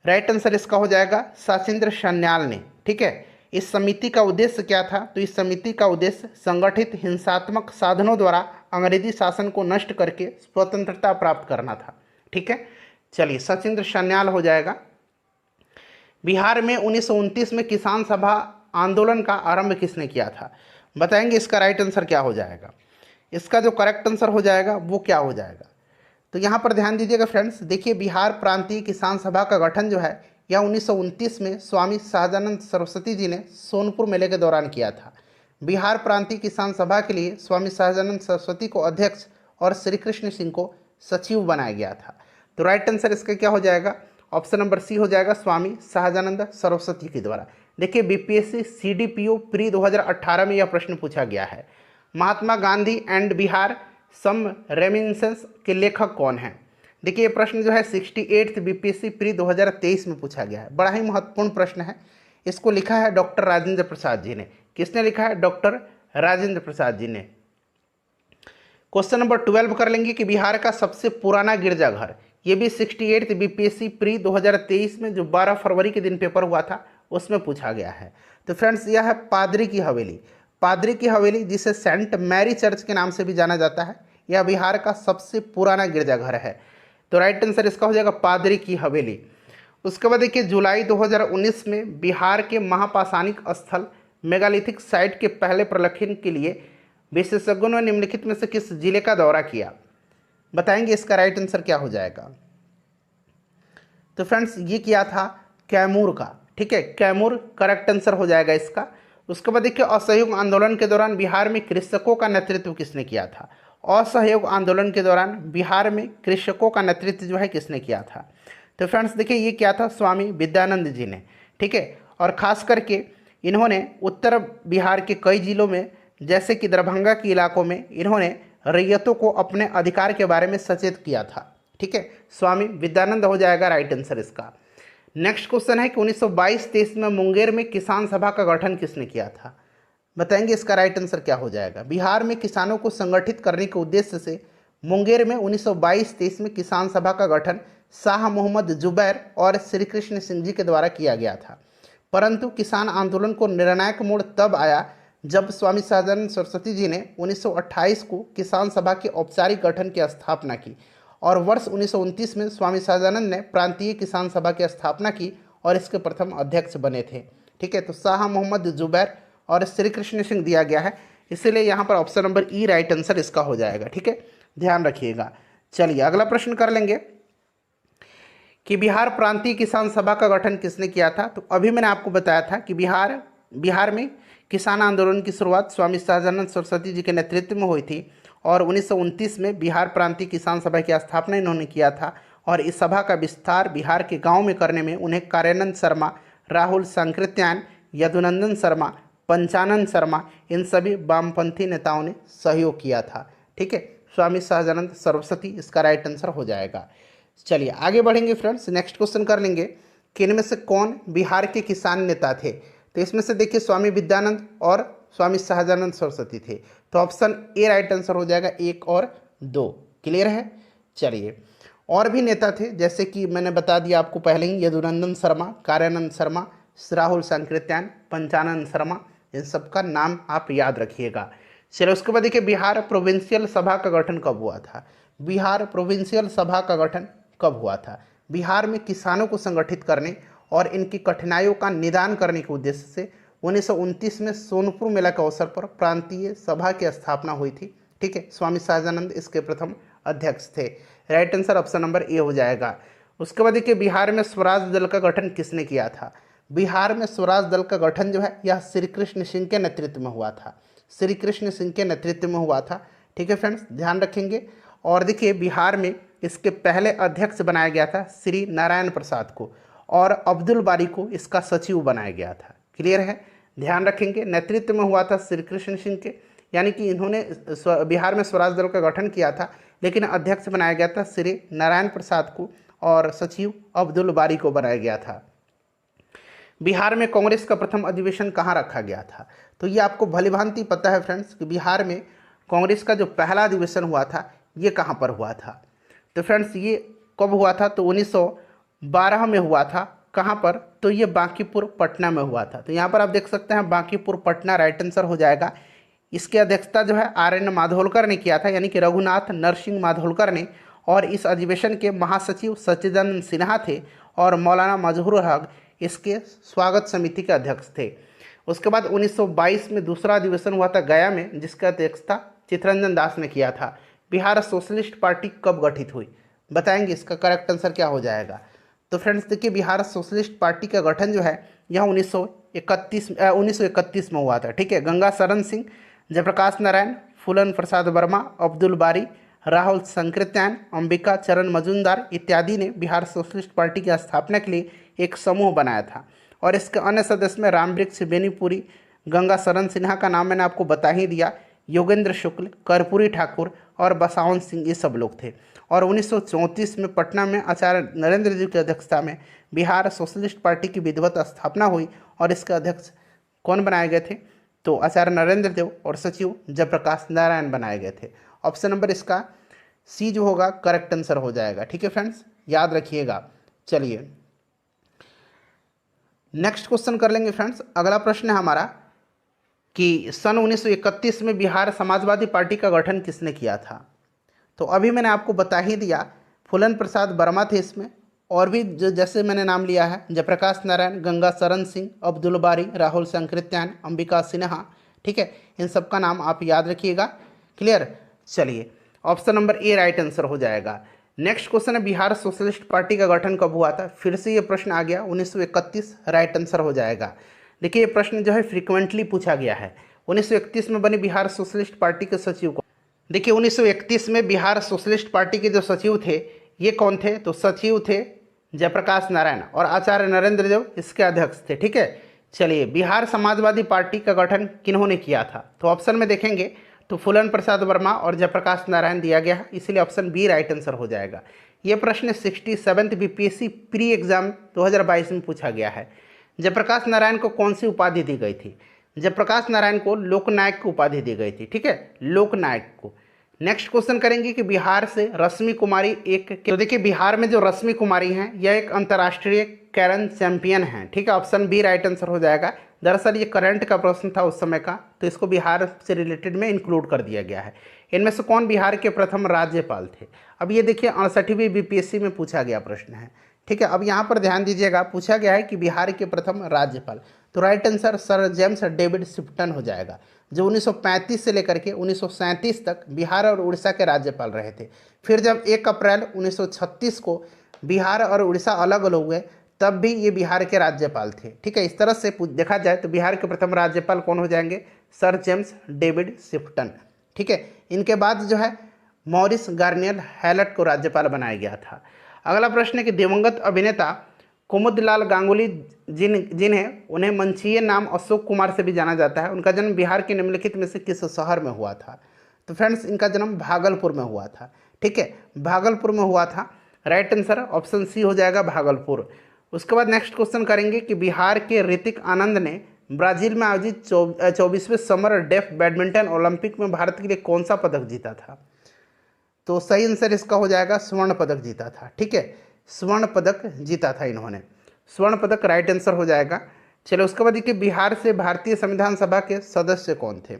राइट आंसर इसका हो जाएगा सचिंद्र सन्याल ने। ठीक है, इस समिति का उद्देश्य क्या था? तो इस समिति का उद्देश्य संगठित हिंसात्मक साधनों द्वारा अंग्रेजी शासन को नष्ट करके स्वतंत्रता प्राप्त करना था। ठीक है, चलिए सचिंद्र सन्याल हो जाएगा। बिहार में 1929 में किसान सभा आंदोलन का आरंभ किसने किया था? बताएंगे इसका राइट आंसर क्या हो जाएगा। इसका जो करेक्ट आंसर हो जाएगा वो क्या हो जाएगा? तो यहाँ पर ध्यान दीजिएगा फ्रेंड्स, देखिए बिहार प्रांतीय किसान सभा का गठन जो है यह 1929 में स्वामी सहजानंद सरस्वती जी ने सोनपुर मेले के दौरान किया था। बिहार प्रांतीय किसान सभा के लिए स्वामी सहजानंद सरस्वती को अध्यक्ष और श्री कृष्ण सिंह को सचिव बनाया गया था। तो राइट आंसर इसका क्या हो जाएगा? ऑप्शन नंबर सी हो जाएगा, स्वामी सहजानंद सरस्वती के द्वारा। देखिए बीपीएससी सीडीपीओ प्री 2018 में यह प्रश्न पूछा गया है, Mahatma Gandhi and Bihar some reminiscences के लेखक कौन हैं? देखिए ये प्रश्न जो है 68th बीपीएससी प्री 2023 में पूछा गया है, बड़ा ही महत्वपूर्ण प्रश्न है। इसको लिखा है डॉक्टर राजेंद्र प्रसाद जी ने। किसने लिखा है? डॉक्टर राजेंद्र प्रसाद जी ने। क्वेश्चन नंबर 12 कर लेंगे कि बिहार का सबसे पुराना गिरजाघर, ये भी 68th बीपीएससी प्री 2023 में जो 12 फरवरी के दिन पेपर हुआ था उसमें पूछा गया है। तो फ्रेंड्स यह है पादरी की हवेली। पादरी की हवेली जिसे सेंट मैरी चर्च के नाम से भी जाना जाता है, यह बिहार का सबसे पुराना गिरजाघर है। तो राइट आंसर इसका हो जाएगा पादरी की हवेली। उसके बाद देखिए जुलाई 2019 में बिहार के महापाषाणिक स्थल मेगालिथिक साइट के पहले प्रलेखन के लिए विशेषज्ञों ने निम्नलिखित में से किस जिले का दौरा किया? बताएंगे इसका राइट आंसर क्या हो जाएगा। तो फ्रेंड्स ये किया था कैमूर का। ठीक है, कैमूर करेक्ट आंसर हो जाएगा इसका। उसके बाद देखिए असहयोग आंदोलन के दौरान बिहार में कृषकों का नेतृत्व किसने किया था? असहयोग आंदोलन के दौरान बिहार में कृषकों का नेतृत्व जो है किसने किया था? तो फ्रेंड्स देखिए ये क्या था? स्वामी विद्यानंद जी ने। ठीक है, और खास करके इन्होंने उत्तर बिहार के कई जिलों में जैसे कि दरभंगा के इलाकों में इन्होंने रैयतों को अपने अधिकार के बारे में सचेत किया था। ठीक है, स्वामी विद्यानंद हो जाएगा राइट आंसर इसका। नेक्स्ट क्वेश्चन है कि 1922-23 में मुंगेर में किसान सभा का गठन किसने किया था? बताएंगे इसका राइट आंसर क्या हो जाएगा। बिहार में किसानों को संगठित करने के उद्देश्य से मुंगेर में 1922-23 में किसान सभा का गठन शाह मोहम्मद जुबैर और श्री कृष्ण सिंह जी के द्वारा किया गया था। परंतु किसान आंदोलन को निर्णायक मोड़ तब आया जब स्वामी सहजानंद सरस्वती जी ने 1928 को किसान सभा के औपचारिक गठन की स्थापना की और वर्ष 1929 में स्वामी सहजानंद ने प्रांतीय किसान सभा की स्थापना की और इसके प्रथम अध्यक्ष बने थे। ठीक है, तो शाह मोहम्मद जुबैर और श्री कृष्ण सिंह दिया गया है, इसलिए यहाँ पर ऑप्शन नंबर ई राइट आंसर इसका हो जाएगा। ठीक है, ध्यान रखिएगा। चलिए अगला प्रश्न कर लेंगे कि बिहार प्रांतीय किसान सभा का गठन किसने किया था? तो अभी मैंने आपको बताया था कि बिहार में किसान आंदोलन की शुरुआत स्वामी सहजानंद सरस्वती जी के नेतृत्व में हुई थी और 1929 में बिहार प्रांतीय किसान सभा की स्थापना इन्होंने किया था और इस सभा का विस्तार बिहार के गांव में करने में उन्हें कार्यानंद शर्मा, राहुल सांकृत्यायन, यदुनंदन शर्मा, पंचानन शर्मा इन सभी वामपंथी नेताओं ने सहयोग किया था। ठीक है, स्वामी सहजानंद सरस्वती इसका राइट आंसर हो जाएगा। चलिए आगे बढ़ेंगे फ्रेंड्स, नेक्स्ट क्वेश्चन कर लेंगे कि इनमें से कौन बिहार के किसान नेता थे? तो इसमें से देखिए स्वामी विद्यानंद और स्वामी सहजानंद सरस्वती थे, तो ऑप्शन ए राइट आंसर हो जाएगा, 1 और 2। क्लियर है। चलिए और भी नेता थे जैसे कि मैंने बता दिया आपको पहले ही, यदुनंदन शर्मा, कार्यानंद शर्मा, राहुल सांकृत्यायन, पंचानन शर्मा, इन सब का नाम आप याद रखिएगा। चलिए उसके बाद देखिए बिहार प्रोविंशियल सभा का गठन कब हुआ था? बिहार प्रोविंशियल सभा का गठन कब हुआ था? बिहार में किसानों को संगठित करने और इनकी कठिनाइयों का निदान करने के उद्देश्य से 1929 में सोनपुर मेला के अवसर पर प्रांतीय सभा की स्थापना हुई थी। ठीक है, स्वामी सहजानंद इसके प्रथम अध्यक्ष थे। Right answer option number A हो जाएगा। उसके बाद देखिए बिहार में स्वराज दल का गठन किसने किया था? बिहार में स्वराज दल का गठन जो है यह श्री कृष्ण सिंह के नेतृत्व में हुआ था। श्री कृष्ण सिंह के नेतृत्व में हुआ था। ठीक है फ्रेंड्स, ध्यान रखेंगे। और देखिए बिहार में इसके पहले अध्यक्ष बनाया गया था श्री नारायण प्रसाद को और अब्दुल बारी को इसका सचिव बनाया गया था। क्लियर है, ध्यान रखेंगे। नेतृत्व में हुआ था श्री कृष्ण सिंह के, यानी कि इन्होंने बिहार में स्वराज दल का गठन किया था, लेकिन अध्यक्ष बनाया गया था श्री नारायण प्रसाद को और सचिव अब्दुल बारी को बनाया गया था। बिहार में कांग्रेस का प्रथम अधिवेशन कहाँ रखा गया था? तो ये आपको भलीभांति पता है फ्रेंड्स कि बिहार में कांग्रेस का जो पहला अधिवेशन हुआ था ये कहाँ पर हुआ था। तो फ्रेंड्स ये कब हुआ था? तो 1912 में हुआ था। कहाँ पर? तो ये बांकीपुर पटना में हुआ था। तो यहाँ पर आप देख सकते हैं बांकीपुर पटना राइट आंसर हो जाएगा। इसकी अध्यक्षता जो है आर.एन. माधोलकर ने किया था, यानी कि रघुनाथ नरसिंह माधोलकर ने। और इस अधिवेशन के महासचिव सच्चिदानंद सिन्हा थे और मौलाना मजहूर हक इसके स्वागत समिति के अध्यक्ष थे। उसके बाद 1922 में दूसरा अधिवेशन हुआ था गया में, जिसकी अध्यक्षता चित्तरंजन दास ने किया था। बिहार सोशलिस्ट पार्टी कब गठित हुई? बताएंगे, इसका करेक्ट आंसर क्या हो जाएगा? तो फ्रेंड्स देखिए, बिहार सोशलिस्ट पार्टी का गठन जो है यह 1931 में हुआ था। ठीक है, गंगा शरण सिंह, जयप्रकाश नारायण, फूलन प्रसाद वर्मा, अब्दुल बारी, राहुल संकृत्यायन, अंबिका चरण मजूमदार इत्यादि ने बिहार सोशलिस्ट पार्टी की स्थापना के लिए एक समूह बनाया था। और इसके अन्य सदस्य में रामवृक्ष बेनीपुरी, गंगा शरण सिन्हा का नाम मैंने आपको बता ही दिया, योगेंद्र शुक्ल, कर्पूरी ठाकुर और बसावन सिंह, ये सब लोग थे। और 1934 में पटना में आचार्य नरेंद्र देव की अध्यक्षता में बिहार सोशलिस्ट पार्टी की विधिवत स्थापना हुई और इसके अध्यक्ष कौन बनाए गए थे? तो आचार्य नरेंद्र देव और सचिव जयप्रकाश नारायण बनाए गए थे। ऑप्शन नंबर इसका सी जो होगा करेक्ट आंसर हो जाएगा। ठीक है फ्रेंड्स, याद रखिएगा। चलिए नेक्स्ट क्वेश्चन कर लेंगे फ्रेंड्स। अगला प्रश्न है हमारा कि सन 1931 में बिहार समाजवादी पार्टी का गठन किसने किया था? तो अभी मैंने आपको बता ही दिया, फूलन प्रसाद वर्मा थे इसमें, और भी जो जैसे मैंने नाम लिया है जयप्रकाश नारायण, गंगा शरण सिंह, अब्दुल बारी, राहुल संकृत्यायन, अंबिका सिन्हा। ठीक है, इन सब का नाम आप याद रखिएगा। क्लियर? चलिए option number A right answer हो जाएगा। नेक्स्ट क्वेश्चन है बिहार सोशलिस्ट पार्टी का गठन कब हुआ था? फिर से ये प्रश्न आ गया, 1931 राइट आंसर हो जाएगा। देखिए ये प्रश्न जो है फ्रीक्वेंटली पूछा गया है। 1931 में बनी बिहार सोशलिस्ट पार्टी के सचिव को, देखिए 1931 में बिहार सोशलिस्ट पार्टी के जो सचिव थे ये कौन थे? तो सचिव थे जयप्रकाश नारायण और आचार्य नरेंद्र देव इसके अध्यक्ष थे। ठीक है, चलिए बिहार समाजवादी पार्टी का गठन किन्होंने किया था? तो ऑप्शन में देखेंगे तो फूलन प्रसाद वर्मा और जयप्रकाश नारायण दिया गया है, इसलिए ऑप्शन बी राइट आंसर हो जाएगा। यह प्रश्न 67th बीपीएससी प्री एग्जाम 2022 में पूछा गया है। जयप्रकाश नारायण को कौन सी उपाधि दी गई थी? जयप्रकाश नारायण को लोकनायक की उपाधि दी गई थी। ठीक है, लोकनायक को। नेक्स्ट क्वेश्चन करेंगे कि बिहार से रश्मि कुमारी तो देखिए बिहार में जो रश्मि कुमारी हैं यह एक अंतर्राष्ट्रीय कैरम चैंपियन हैं। ठीक है, ऑप्शन बी राइट आंसर हो जाएगा। दरअसल ये करंट का प्रश्न था उस समय का, तो इसको बिहार से रिलेटेड में इंक्लूड कर दिया गया है। इनमें से कौन बिहार के प्रथम राज्यपाल थे? अब ये देखिए 68वीं बीपीएससी में पूछा गया प्रश्न है। ठीक है, अब यहाँ पर ध्यान दीजिएगा, पूछा गया है कि बिहार के प्रथम राज्यपाल, तो right answer sir James David Sifton हो जाएगा, जो 1935 से लेकर के 1937 तक बिहार और उड़ीसा के राज्यपाल रहे थे। फिर जब 1 अप्रैल 1936 को बिहार और उड़ीसा अलग अलग हुए तब भी ये बिहार के राज्यपाल थे। ठीक है, इस तरह से देखा जाए तो बिहार के प्रथम राज्यपाल कौन हो जाएंगे? Sir James David Sifton. ठीक है, इनके बाद जो है मॉरिस गार्नियर हैलट को राज्यपाल बनाया गया था। अगला प्रश्न है कि दिवंगत अभिनेता कुमुदलाल गांगुली जिन्हें उन्हें मंचीय नाम अशोक कुमार से भी जाना जाता है, उनका जन्म बिहार के निम्नलिखित में से किस शहर में हुआ था? तो फ्रेंड्स इनका जन्म भागलपुर में हुआ था। ठीक है, भागलपुर में हुआ था। राइट आंसर ऑप्शन सी हो जाएगा, भागलपुर। उसके बाद नेक्स्ट क्वेश्चन करेंगे कि बिहार के ऋतिक आनंद ने ब्राजील में आयोजित 24वें समर डेफ बैडमिंटन ओलंपिक में भारत के लिए कौन सा पदक जीता था? तो सही आंसर इसका हो जाएगा, स्वर्ण पदक जीता था। ठीक है, स्वर्ण पदक जीता था इन्होंने, स्वर्ण पदक राइट आंसर हो जाएगा। चलो उसके बाद देखिए बिहार से भारतीय संविधान सभा के सदस्य कौन थे?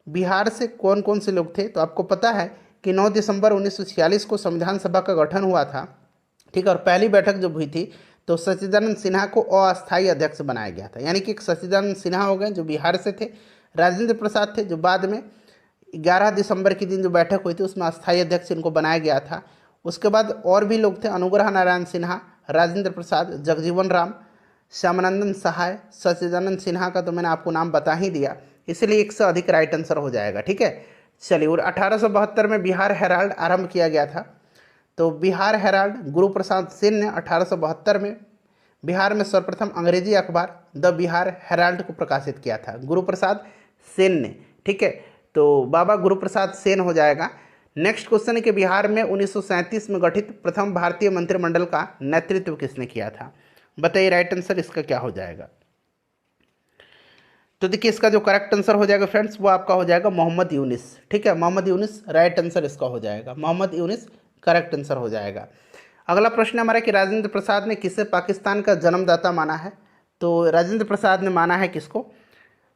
बिहार से कौन कौन से लोग थे? तो आपको पता है कि 9 दिसंबर 1946 को संविधान सभा का गठन हुआ था। ठीक है, और पहली बैठक जब हुई थी तो सच्चिदानंद सिन्हा को अस्थायी अध्यक्ष बनाया गया था, यानी कि सच्चिदानंद सिन्हा हो गए जो बिहार से थे, राजेंद्र प्रसाद थे जो बाद में 11 दिसंबर के दिन जो बैठक हुई थी उसमें अस्थायी अध्यक्ष इनको बनाया गया था। उसके बाद और भी लोग थे, अनुग्रह नारायण सिन्हा, राजेंद्र प्रसाद, जगजीवन राम, श्यामानंदन सहाय, सच्चिदानंद सिन्हा का तो मैंने आपको नाम बता ही दिया, इसलिए 1 से अधिक राइट आंसर हो जाएगा। ठीक है, चलिए। और 1872 में बिहार हेराल्ड आरंभ किया गया था। तो बिहार हेराल्ड गुरु प्रसाद सेन ने 1872 में बिहार में सर्वप्रथम अंग्रेजी अखबार द बिहार हेराल्ड को प्रकाशित किया था, गुरु प्रसाद सेन ने। ठीक है, तो बाबा गुरु प्रसाद सेन हो जाएगा। नेक्स्ट क्वेश्चन है कि बिहार में 1937 में गठित प्रथम भारतीय मंत्रिमंडल का नेतृत्व किसने किया था? बताइए राइट आंसर इसका क्या हो जाएगा। तो देखिए इसका जो करेक्ट आंसर हो जाएगा फ्रेंड्स वो आपका हो जाएगा मोहम्मद यूनिस। ठीक है, मोहम्मद यूनिस राइट आंसर इसका हो जाएगा, मोहम्मद यूनिस करेक्ट आंसर हो जाएगा। अगला प्रश्न हमारा कि राजेंद्र प्रसाद ने किसे पाकिस्तान का जन्मदाता माना है? तो राजेंद्र प्रसाद ने माना है किसको?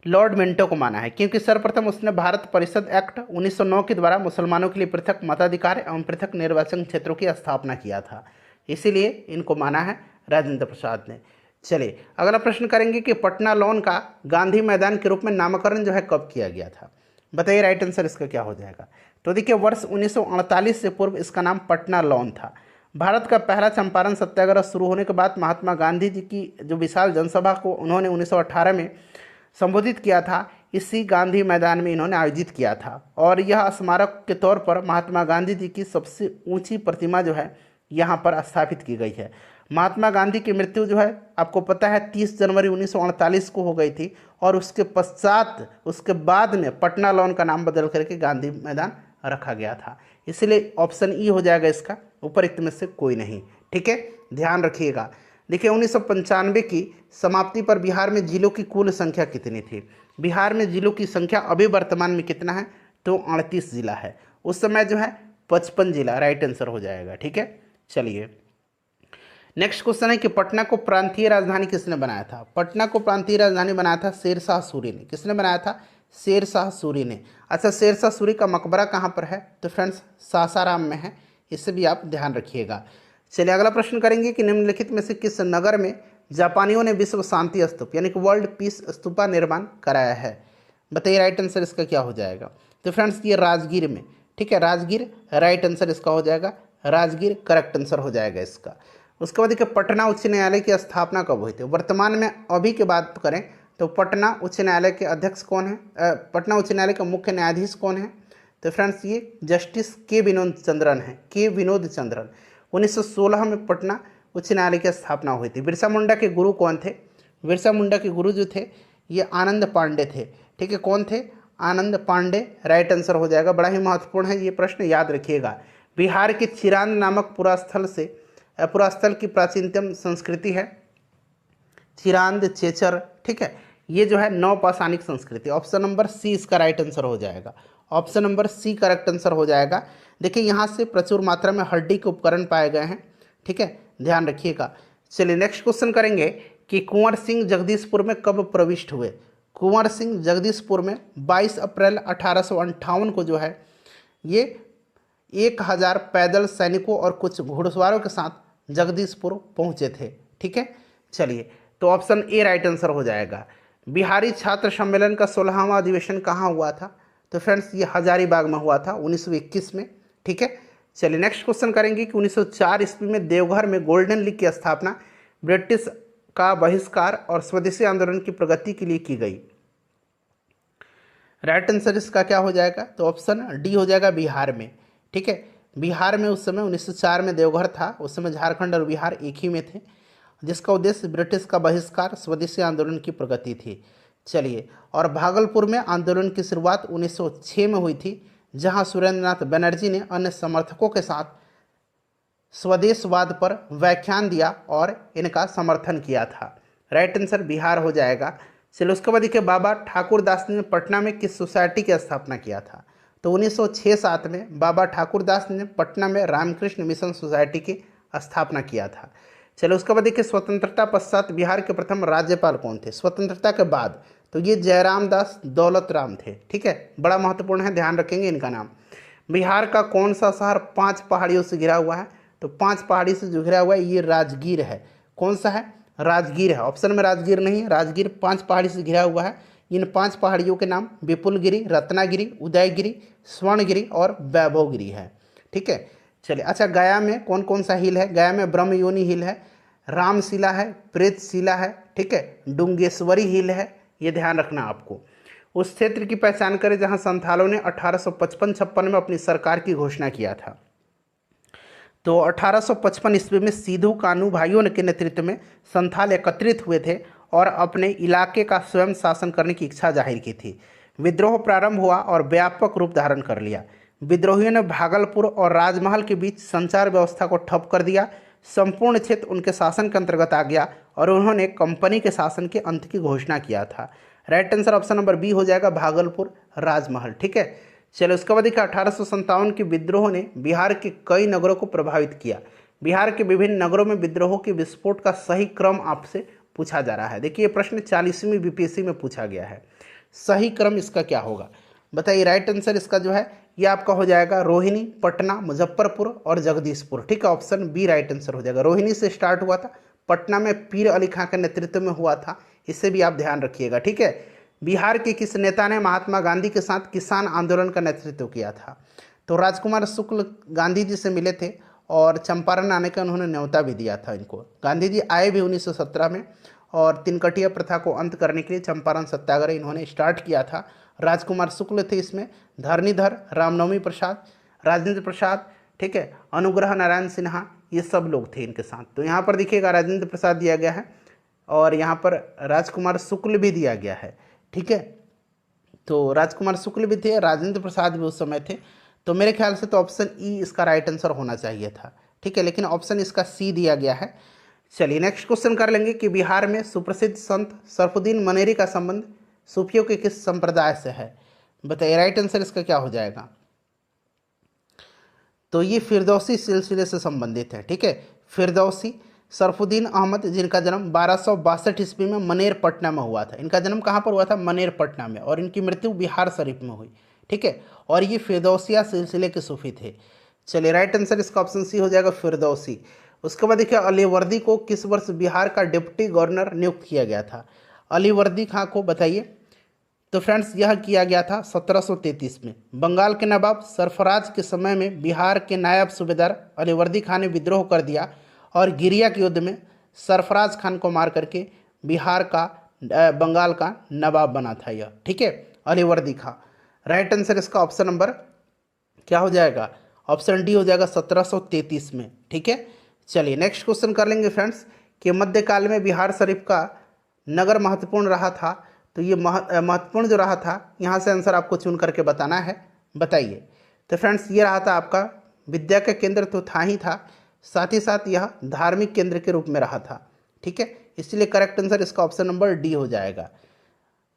लॉर्ड मिंटो को माना है, क्योंकि सर्वप्रथम उसने भारत परिषद एक्ट 1909 के द्वारा मुसलमानों के लिए पृथक मताधिकार एवं पृथक निर्वाचन क्षेत्रों की स्थापना किया था, इसीलिए इनको माना है राजेंद्र प्रसाद ने। चलिए अगला प्रश्न करेंगे कि पटना लॉन का गांधी मैदान के रूप में नामकरण जो है कब किया गया था? बताइए राइट आंसर इसका क्या हो जाएगा। तो देखिए वर्ष 1948 से पूर्व इसका नाम पटना लॉन था। भारत का पहला चंपारण सत्याग्रह शुरू होने के बाद महात्मा गांधी जी की जो विशाल जनसभा को उन्होंने 1918 में संबोधित किया था, इसी गांधी मैदान में इन्होंने आयोजित किया था, और यह स्मारक के तौर पर महात्मा गांधी जी की सबसे ऊंची प्रतिमा जो है यहाँ पर स्थापित की गई है। महात्मा गांधी की मृत्यु जो है आपको पता है 30 जनवरी 1948 को हो गई थी, और उसके बाद में पटना लॉन का नाम बदल करके गांधी मैदान रखा गया था, इसलिए ऑप्शन ई हो जाएगा इसका, उपरोक्त में से कोई नहीं। ठीक है, ध्यान रखिएगा। देखिए 1995 की समाप्ति पर बिहार में जिलों की कुल संख्या कितनी थी? बिहार में जिलों की संख्या अभी वर्तमान में कितना है? तो 38 जिला है। उस समय जो है 55 जिला राइट आंसर हो जाएगा। ठीक है, चलिए नेक्स्ट क्वेश्चन है कि पटना को प्रांतीय राजधानी किसने बनाया था? पटना को प्रांतीय राजधानी बनाया था शेरशाह सूरी ने। किसने बनाया था? शेरशाह सूरी ने। अच्छा, शेरशाह सूरी का मकबरा कहाँ पर है? तो फ्रेंड्स सासाराम में है, इससे भी आप ध्यान रखिएगा। चलिए अगला प्रश्न करेंगे कि निम्नलिखित में से किस नगर में जापानियों ने विश्व शांति स्तूप यानी कि वर्ल्ड पीस स्तूपा निर्माण कराया है? बताइए राइट आंसर इसका क्या हो जाएगा। तो फ्रेंड्स ये राजगीर में। ठीक है, राजगीर राइट आंसर इसका हो जाएगा, राजगीर करेक्ट आंसर हो जाएगा इसका। उसके बाद देखिए पटना उच्च न्यायालय की स्थापना कब हुई थी? वर्तमान में अभी की बात करें तो पटना उच्च न्यायालय के अध्यक्ष कौन है? पटना उच्च न्यायालय का मुख्य न्यायाधीश कौन है? तो फ्रेंड्स ये जस्टिस के विनोद चंद्रन है, के विनोद चंद्रन। 1916 में पटना उच्च न्यायालय की स्थापना हुई थी। बिरसा मुंडा के गुरु कौन थे? बिरसा मुंडा के गुरु जो थे ये आनंद पांडे थे। ठीक है, कौन थे? आनंद पांडे राइट आंसर हो जाएगा। बड़ा ही महत्वपूर्ण है ये प्रश्न, याद रखिएगा। बिहार के चिरांद नामक पुरास्थल की प्राचीनतम संस्कृति है चिरांद चेचर। ठीक है, ये जो है नवपाषाणिक संस्कृति। ऑप्शन नंबर सी इसका राइट आंसर हो जाएगा, option number C correct answer हो जाएगा। देखिए यहाँ से प्रचुर मात्रा में हड्डी के उपकरण पाए गए हैं। ठीक है, ध्यान रखिएगा। चलिए नेक्स्ट क्वेश्चन करेंगे कि कुंवर सिंह जगदीशपुर में कब प्रविष्ट हुए? कुंवर सिंह जगदीशपुर में 22 अप्रैल 1858 को जो है ये 1000 पैदल सैनिकों और कुछ घुड़सवारों के साथ जगदीशपुर पहुंचे थे। ठीक है, चलिए तो ऑप्शन ए राइट आंसर हो जाएगा। बिहारी छात्र सम्मेलन का 16वां अधिवेशन कहाँ हुआ था? तो फ्रेंड्स ये हजारीबाग में हुआ था 1921 में। ठीक है, चलिए नेक्स्ट क्वेश्चन करेंगे कि 1904 ईस्वी में देवघर में गोल्डन लीग की स्थापना ब्रिटिश का बहिष्कार और स्वदेशी आंदोलन की प्रगति के लिए की गई। राइट आंसर इसका क्या हो जाएगा? तो ऑप्शन डी हो जाएगा, बिहार में। ठीक है, बिहार में उस समय 1904 में देवघर था, उस समय झारखंड और बिहार एक ही में थे, जिसका उद्देश्य ब्रिटिश का बहिष्कार स्वदेशी आंदोलन की प्रगति थी। चलिए, और भागलपुर में आंदोलन की शुरुआत 1906 में हुई थी, जहां सुरेंद्रनाथ बनर्जी ने अन्य समर्थकों के साथ स्वदेशवाद पर व्याख्यान दिया और इनका समर्थन किया था। राइट आंसर बिहार हो जाएगा। चलिए उसके बाद देखिए बाबा ठाकुर दास ने पटना में किस सोसाइटी की स्थापना किया था? तो 1906-07 में बाबा ठाकुर दास ने पटना में रामकृष्ण मिशन सोसाइटी की स्थापना किया था। चलो उसके बाद देखिए स्वतंत्रता पश्चात बिहार के प्रथम राज्यपाल कौन थे? स्वतंत्रता के बाद तो ये जयराम दास दौलत राम थे। ठीक है, बड़ा महत्वपूर्ण है, ध्यान रखेंगे इनका नाम। बिहार का कौन सा शहर 5 पहाड़ियों से घिरा हुआ है? तो 5 पहाड़ी से जो घिरा हुआ है ये राजगीर है। कौन सा है? राजगीर है। ऑप्शन में राजगीर नहीं है, राजगीर 5 पहाड़ी से घिरा हुआ है। इन 5 पहाड़ियों के नाम विपुलगिरी, रत्नागिरी, उदयगिरी, स्वर्णगिरी और वैभवगिरी है। ठीक है, चलिए अच्छा गया में कौन कौन सा हिल है? गया में ब्रह्मयोनी हिल है, रामशिला है, प्रेतशिला है, ठीक है, डुंगेश्वरी हिल है, ये ध्यान रखना आपको। उस क्षेत्र की पहचान करें जहां संथालों ने 1855-56 में अपनी सरकार की घोषणा किया था। तो 1855 ईस्वी में सिद्धू कान्हू भाइयों के नेतृत्व में संथाल एकत्रित हुए थे और अपने इलाके का स्वयं शासन करने की इच्छा जाहिर की थी। विद्रोह प्रारंभ हुआ और व्यापक रूप धारण कर लिया। विद्रोहियों ने भागलपुर और राजमहल के बीच संचार व्यवस्था को ठप कर दिया। संपूर्ण क्षेत्र उनके शासन के अंतर्गत आ गया और उन्होंने कंपनी के शासन के अंत की घोषणा किया था। Right answer option number B हो जाएगा, भागलपुर राजमहल। ठीक है, चलो उसके बाद देखिए 1857 के विद्रोह ने बिहार के कई नगरों को प्रभावित किया। बिहार के विभिन्न नगरों में विद्रोह के विस्फोट का सही क्रम आपसे पूछा जा रहा है। देखिए ये प्रश्न 40वीं बीपीएससी में पूछा गया है। सही क्रम इसका क्या होगा बताइए। राइट आंसर इसका जो है ये आपका हो जाएगा रोहिणी, पटना, मुजफ्फरपुर और जगदीशपुर। ठीक है, ऑप्शन बी राइट आंसर हो जाएगा। रोहिणी से स्टार्ट हुआ था, पटना में पीर अली खां के नेतृत्व में हुआ था, इससे भी आप ध्यान रखिएगा। ठीक है, बिहार के किस नेता ने महात्मा गांधी के साथ किसान आंदोलन का नेतृत्व किया था? तो राजकुमार शुक्ल गांधी जी से मिले थे और चंपारण आने का उन्होंने न्योता भी दिया था इनको। गांधी जी आए भी 1917 में और तिनकटिया प्रथा को अंत करने के लिए चंपारण सत्याग्रह इन्होंने स्टार्ट किया था। राजकुमार शुक्ल थे इसमें, धरणीधर, रामनवमी प्रसाद, राजेंद्र प्रसाद, ठीक है, अनुग्रह नारायण सिन्हा, ये सब लोग थे इनके साथ। तो यहाँ पर देखिएगा राजेंद्र प्रसाद दिया गया है और यहाँ पर राजकुमार शुक्ल भी दिया गया है। ठीक है, तो राजकुमार शुक्ल भी थे, राजेंद्र प्रसाद भी उस समय थे। तो मेरे ख्याल से तो ऑप्शन ई इसका राइट आंसर होना चाहिए था। ठीक है, लेकिन ऑप्शन इसका सी दिया गया है। चलिए नेक्स्ट क्वेश्चन कर लेंगे कि बिहार में सुप्रसिद्ध संत सरफुद्दीन मनेरी का संबंध सूफियों के किस संप्रदाय से है? बताइए राइट आंसर इसका क्या हो जाएगा। तो ये फिरदौसी सिलसिले से संबंधित है। ठीक है, फिरदौसी सरफुद्दीन अहमद जिनका जन्म 1262 ईस्वी में मनेर पटना में हुआ था। इनका जन्म कहाँ पर हुआ था? मनेर पटना में, और इनकी मृत्यु बिहार शरीफ में हुई। ठीक है, और ये फिरदौसिया सिलसिले के सूफी थे। चलिए राइट आंसर इसका ऑप्शन सी हो जाएगा, फिरदौसी। उसके बाद देखिए अलीवर्दी को किस वर्ष बिहार का डिप्टी गवर्नर नियुक्त किया गया था? अलीवर्दी खां को बताइए। तो फ्रेंड्स यह किया गया था 1733 में। बंगाल के नवाब सरफराज के समय में बिहार के नायब सूबेदार अलीवर्दी खान ने विद्रोह कर दिया और गिरिया के युद्ध में सरफराज खान को मार करके बिहार का बंगाल का नवाब बना था यह। ठीक है, अलीवर्दी खां। राइट आंसर इसका ऑप्शन नंबर क्या हो जाएगा? ऑप्शन डी हो जाएगा 1733 में। ठीक है, चलिए नेक्स्ट क्वेश्चन कर लेंगे फ्रेंड्स कि मध्यकाल में बिहार शरीफ का नगर महत्वपूर्ण रहा था। तो ये महत्वपूर्ण जो रहा था, यहाँ से आंसर आपको चुन करके बताना है। बताइए। तो फ्रेंड्स ये रहा था आपका विद्या का केंद्र तो था ही था, साथ ही साथ यह धार्मिक केंद्र के रूप में रहा था। ठीक है, इसलिए करेक्ट आंसर इसका ऑप्शन नंबर डी हो जाएगा।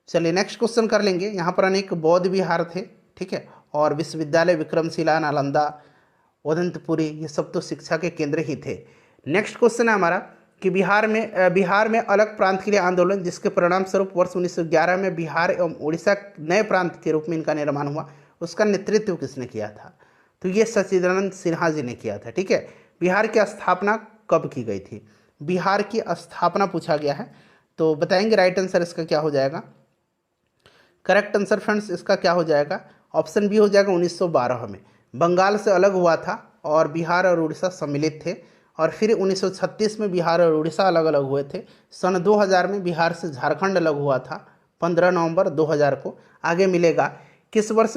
चलिए नेक्स्ट क्वेश्चन कर लेंगे। यहाँ पर अनेक बौद्ध विहार थे। ठीक है, और विश्वविद्यालय विक्रमशिला, नालंदा, उदंतपुरी, ये सब तो शिक्षा के केंद्र ही थे। नेक्स्ट क्वेश्चन है हमारा कि बिहार में अलग प्रांत के लिए आंदोलन, जिसके परिणाम स्वरूप वर्ष 1911 में बिहार एवं उड़ीसा नए प्रांत के रूप में इनका निर्माण हुआ, उसका नेतृत्व किसने किया था? तो ये सच्चिदानंद सिन्हा जी ने किया था। ठीक है, बिहार की स्थापना कब की गई थी? बिहार की स्थापना पूछा गया है, तो बताएंगे राइट आंसर इसका क्या हो जाएगा। करेक्ट आंसर फ्रेंड्स इसका क्या हो जाएगा? ऑप्शन बी हो जाएगा 1912 में। बंगाल से अलग हुआ था और बिहार और उड़ीसा सम्मिलित थे, और फिर 1936 में बिहार और उड़ीसा अलग अलग हुए थे। सन 2000 में बिहार से झारखंड अलग हुआ था, 15 नवंबर 2000 को। आगे मिलेगा किस वर्ष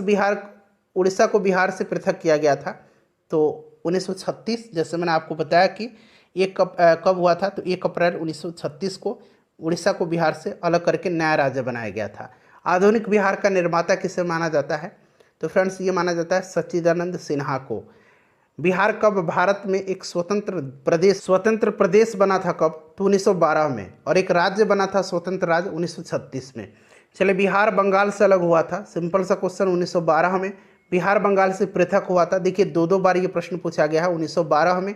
उड़ीसा को बिहार से पृथक किया गया था? तो 1936, जैसे मैंने आपको बताया कि ये कब हुआ था? तो 1 अप्रैल 1936 को उड़ीसा को बिहार से अलग करके नया राज्य बनाया गया था। आधुनिक बिहार का निर्माता किसे माना जाता है? तो फ्रेंड्स ये माना जाता है सच्चिदानंद सिन्हा को। बिहार कब भारत में एक स्वतंत्र प्रदेश बना था कब? तो 1912 में, और एक राज्य बना था स्वतंत्र राज्य 1936 में। चले बिहार बंगाल से अलग हुआ था, सिंपल सा क्वेश्चन, 1912 में। बिहार बंगाल से पृथक हुआ था, देखिए 2 बार ये प्रश्न पूछा गया है। 1912 में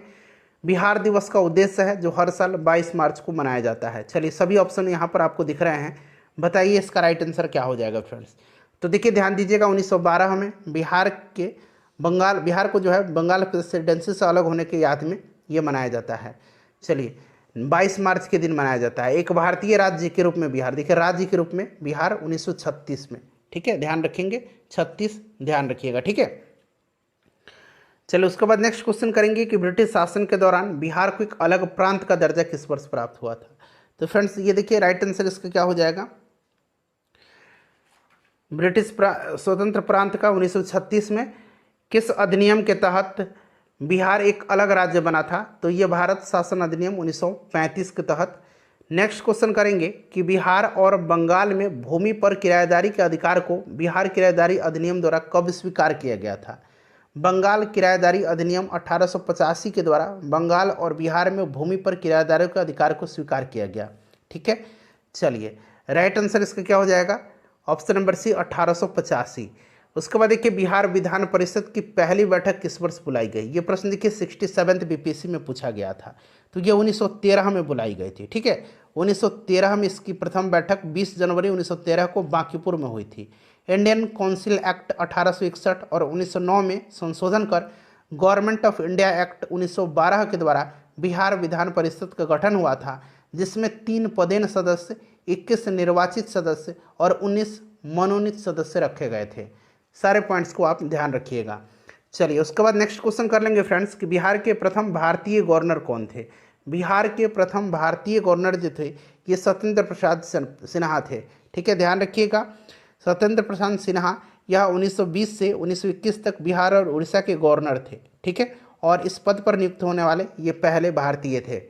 बिहार दिवस का उद्देश्य है जो हर साल 22 मार्च को मनाया जाता है। चलिए सभी ऑप्शन यहाँ पर आपको दिख रहे हैं, बताइए इसका राइट आंसर क्या हो जाएगा फ्रेंड्स। तो देखिए ध्यान दीजिएगा, 1912 में बिहार को जो है बंगाल प्रेसिडेंसी से अलग होने की याद में ये मनाया जाता है। चलिए 22 मार्च के दिन मनाया जाता है। एक भारतीय राज्य के रूप में बिहार, देखिए राज्य के रूप में बिहार 1936 में। ठीक है, ध्यान रखेंगे, 36 ध्यान रखिएगा। ठीक है, चलिए उसके बाद नेक्स्ट क्वेश्चन करेंगे कि ब्रिटिश शासन के दौरान बिहार को एक अलग प्रांत का दर्जा किस वर्ष प्राप्त हुआ था? तो फ्रेंड्स ये देखिए राइट आंसर इसका क्या हो जाएगा। ब्रिटिश स्वतंत्र प्रांत का 1936 में किस अधिनियम के तहत बिहार एक अलग राज्य बना था? तो ये भारत शासन अधिनियम 1935 के तहत। नेक्स्ट क्वेश्चन करेंगे कि बिहार और बंगाल में भूमि पर किराएदारी के अधिकार को बिहार किराएदारी अधिनियम द्वारा कब स्वीकार किया गया था? बंगाल किराएदारी अधिनियम 1885 के द्वारा बंगाल और बिहार में भूमि पर किराएदारों के अधिकार को स्वीकार किया गया। ठीक है, चलिए राइट आंसर इसका क्या हो जाएगा, ऑप्शन नंबर सी 1885। उसके बाद देखिए बिहार विधान परिषद की पहली बैठक किस वर्ष बुलाई गई। ये प्रश्न देखिए 67th बीपीएससी में पूछा गया था, तो ये 1913 में बुलाई गई थी। ठीक है, 1913 में इसकी प्रथम बैठक 20 जनवरी 1913 को बांकीपुर में हुई थी। इंडियन काउंसिल एक्ट 1861 और 1909 में संशोधन कर गवर्नमेंट ऑफ इंडिया एक्ट 1912 के द्वारा बिहार विधान परिषद का गठन हुआ था, जिसमें 3 पदेन सदस्य, 21 निर्वाचित सदस्य और 19 मनोनीत सदस्य रखे गए थे। सारे पॉइंट्स को आप ध्यान रखिएगा। चलिए उसके बाद नेक्स्ट क्वेश्चन कर लेंगे फ्रेंड्स कि बिहार के प्रथम भारतीय गवर्नर कौन थे। बिहार के प्रथम भारतीय गवर्नर जो थे ये सत्येंद्र प्रसाद सिन्हा थे। ठीक है, ध्यान रखिएगा, सत्येंद्र प्रसाद सिन्हा यह 1920 से 1921 तक बिहार और उड़ीसा के गवर्नर थे। ठीक है, और इस पद पर नियुक्त होने वाले ये पहले भारतीय थे।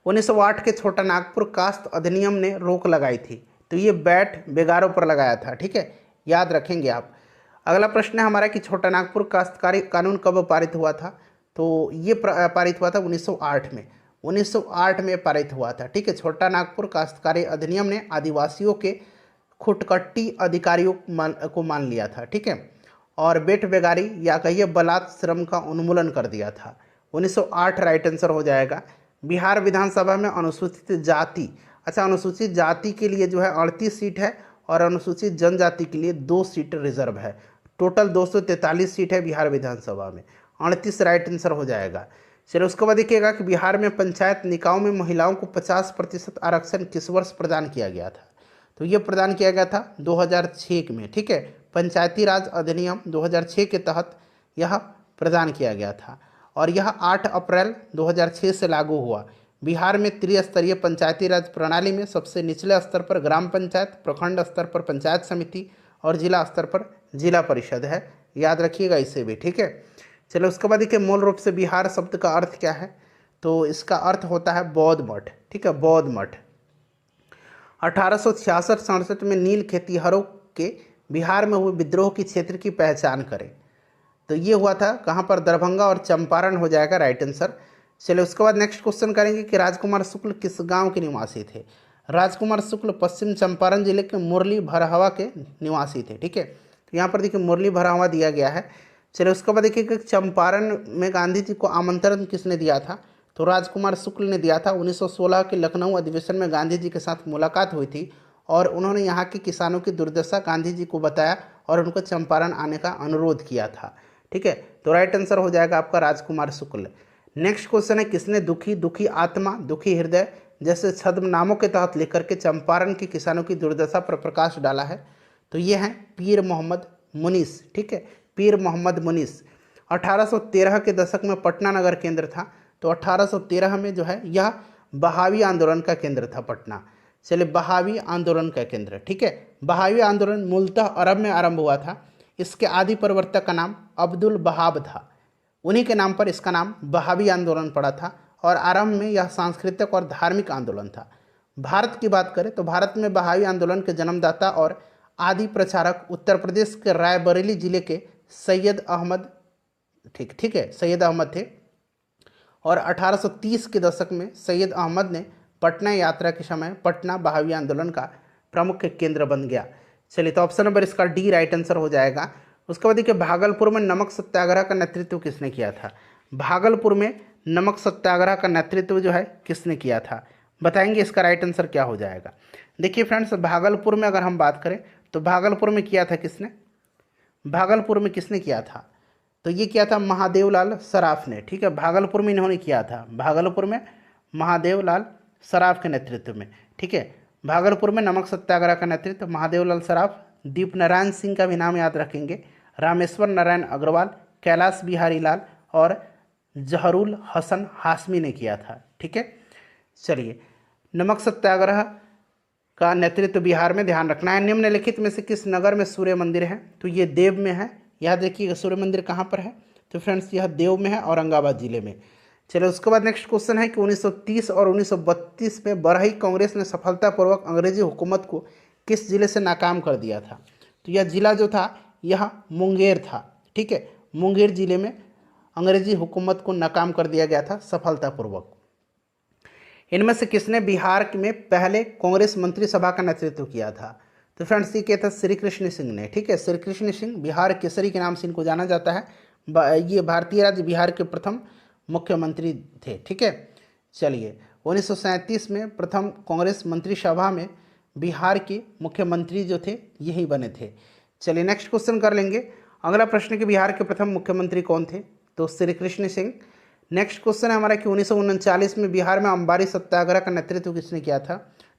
1908 के छोटा नागपुर कास्ट अधिनियम ने रोक लगाई थी, तो ये बैट बेगारों पर लगाया था। ठीक है, याद रखेंगे आप। अगला प्रश्न है हमारा कि छोटा नागपुर काश्तकारी कानून कब पारित हुआ था। तो ये पारित हुआ था 1908 में, 1908 में पारित हुआ था। ठीक है, छोटा नागपुर काश्तकारी अधिनियम ने आदिवासियों के खुटकट्टी अधिकारियों को मान लिया था। ठीक है, और बेट बेगारी या कहिए बलात् श्रम का उन्मूलन कर दिया था। 1908 राइट आंसर हो जाएगा। बिहार विधानसभा में अनुसूचित जाति, अच्छा अनुसूचित जाति के लिए जो है 38 सीट है और अनुसूचित जनजाति के लिए 2 सीट रिजर्व है। टोटल 243 सीट है बिहार विधानसभा में, 38 राइट आंसर हो जाएगा। चलिए उसके बाद देखिएगा कि बिहार में पंचायत निकायों में महिलाओं को 50% आरक्षण किस वर्ष प्रदान किया गया था। तो ये प्रदान किया गया था 2006 में। ठीक है, पंचायती राज अधिनियम 2006 के तहत यह प्रदान किया गया था और यह 8 अप्रैल 2006 से लागू हुआ। बिहार में त्रिस्तरीय पंचायती राज प्रणाली में सबसे निचले स्तर पर ग्राम पंचायत, प्रखंड स्तर पर पंचायत समिति और जिला स्तर पर जिला परिषद है। याद रखिएगा इसे भी। ठीक है, चलो उसके बाद देखिए मूल रूप से बिहार शब्द का अर्थ क्या है। तो इसका अर्थ होता है बौद्ध मठ। ठीक है, बौद्ध मठ। 1866-67 में नील खेतिहरों के बिहार में हुए विद्रोह की क्षेत्र की पहचान करें। तो ये हुआ था कहाँ पर, दरभंगा और चंपारण हो जाएगा राइट आंसर। चलिए उसके बाद नेक्स्ट क्वेश्चन करेंगे कि राजकुमार शुक्ल किस गांव के निवासी थे। राजकुमार शुक्ल पश्चिम चंपारण जिले के मुरली भरहवा के निवासी थे। ठीक है, तो यहाँ पर देखिए मुरली भरहवा दिया गया है। चलिए उसके बाद देखिए कि चंपारण में गांधी जी को आमंत्रण किसने दिया था। तो राजकुमार शुक्ल ने दिया था। 1916 के लखनऊ अधिवेशन में गांधी जी के साथ मुलाकात हुई थी और उन्होंने यहाँ के किसानों की दुर्दशा गांधी जी को बताया और उनको चंपारण आने का अनुरोध किया था। ठीक है, तो राइट आंसर हो जाएगा आपका राजकुमार शुक्ल। नेक्स्ट क्वेश्चन है किसने दुखी, दुखी आत्मा, दुखी हृदय जैसे छद्मनामों के तहत लेकर के चंपारण के किसानों की दुर्दशा पर प्रकाश डाला है। तो ये हैं पीर मोहम्मद मुनीस। ठीक है, पीर मोहम्मद मुनीस। 1813 के दशक में पटना नगर केंद्र था। तो 1813 में जो है यह बहावी आंदोलन का केंद्र था पटना। चलिए बहावी आंदोलन का केंद्र। ठीक है, बहावी आंदोलन मूलतः अरब में आरंभ हुआ था। इसके आदि प्रवर्तक का नाम अब्दुल बहाब था, उन्हीं के नाम पर इसका नाम बहावी आंदोलन पड़ा था और आरंभ में यह सांस्कृतिक और धार्मिक आंदोलन था। भारत की बात करें तो भारत में बहावी आंदोलन के जन्मदाता और आदि प्रचारक उत्तर प्रदेश के रायबरेली जिले के सैयद अहमद ठीक है सैयद अहमद थे और 1830 के दशक में सैयद अहमद ने पटना यात्रा के समय पटना बहावी आंदोलन का प्रमुख केंद्र बन गया। चलिए तो ऑप्शन नंबर इसका डी राइट आंसर हो जाएगा। उसके बाद देखिए भागलपुर में नमक सत्याग्रह का नेतृत्व किसने किया था। भागलपुर में नमक सत्याग्रह का नेतृत्व जो है किसने किया था, बताएंगे इसका राइट आंसर क्या हो जाएगा। देखिए फ्रेंड्स, भागलपुर में अगर हम बात करें तो भागलपुर में किया था किसने, भागलपुर में किसने किया था, तो ये किया था महादेवलाल सराफ ने। ठीक है, भागलपुर में इन्होंने किया था, भागलपुर में महादेवलाल सराफ के नेतृत्व में। ठीक है, भागलपुर में नमक सत्याग्रह का नेतृत्व महादेवलाल सराफ, दीप नारायण सिंह का भी नाम याद रखेंगे, रामेश्वर नारायण अग्रवाल, कैलाश बिहारी लाल और जहरुल हसन हाशमी ने किया था। ठीक है, चलिए नमक सत्याग्रह का नेतृत्व बिहार में ध्यान रखना है। निम्नलिखित में से किस नगर में सूर्य मंदिर है, तो ये देव में है। याद रखिएगा सूर्य मंदिर कहाँ पर है, तो फ्रेंड्स यह देव में है, औरंगाबाद जिले में। चलिए उसके बाद नेक्स्ट क्वेश्चन है कि 1930 और 1932 में बरही कांग्रेस ने सफलतापूर्वक अंग्रेजी हुकूमत को किस जिले से नाकाम कर दिया था। तो यह जिला जो था यह मुंगेर था। ठीक है, मुंगेर जिले में अंग्रेजी हुकूमत को नाकाम कर दिया गया था सफलतापूर्वक। इनमें से किसने बिहार में पहले कांग्रेस मंत्रिसभा का नेतृत्व किया था? तो फ्रेंड्स ये क्या था? श्री कृष्ण सिंह ने। ठीक है, श्री कृष्ण सिंह बिहार केसरी के नाम से इनको जाना जाता है। ये भारतीय राज्य बिहार के प्रथम मुख्यमंत्री थे। ठीक है, चलिए 1937 में प्रथम कांग्रेस मंत्रिसभा में बिहार के मुख्यमंत्री जो थे यही बने थे। चलिए नेक्स्ट क्वेश्चन कर लेंगे। अगला प्रश्न कि बिहार के प्रथम मुख्यमंत्री कौन थे? तो श्री कृष्ण सिंह। नेक्स्ट क्वेश्चन है हमारा कि 1939 में बिहार में अंबारी सत्याग्रह का नेतृत्व किसने किया था?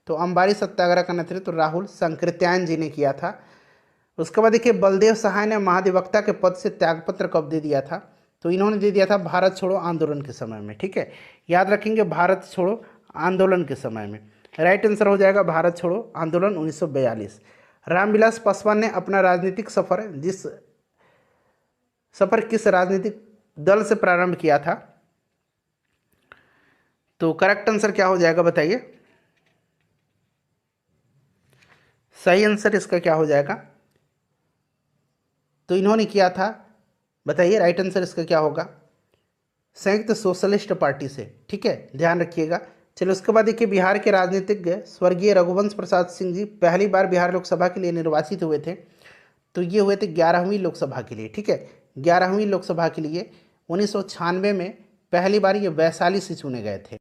तो अंबारी सत्याग्रह का नेतृत्व राहुल संकृत्यायन जी ने किया था। उसके बाद देखिए बलदेव सहाय ने महाधिवक्ता के पद से त्यागपत्र कब दे दिया था? तो इन्होंने दे दिया था भारत छोड़ो आंदोलन के समय में। ठीक है, याद रखेंगे भारत छोड़ो आंदोलन के समय में। राइट आंसर हो जाएगा भारत छोड़ो आंदोलन 1942। रामविलास पासवान ने अपना राजनीतिक सफर किस राजनीतिक दल से प्रारंभ किया था? तो करेक्ट आंसर क्या हो जाएगा बताइए? सही आंसर इसका क्या हो जाएगा? तो इन्होंने किया था, बताइए राइट आंसर इसका क्या होगा? संयुक्त सोशलिस्ट पार्टी से। ठीक है, ध्यान रखिएगा। चलो उसके बाद देखिए बिहार के राजनीतिज्ञ स्वर्गीय रघुवंश प्रसाद सिंह जी पहली बार बिहार लोकसभा के लिए निर्वाचित हुए थे। तो ये हुए थे 11वीं लोकसभा के लिए। ठीक है, 11वीं लोकसभा के लिए 1996 में पहली बार ये वैशाली से चुने गए थे।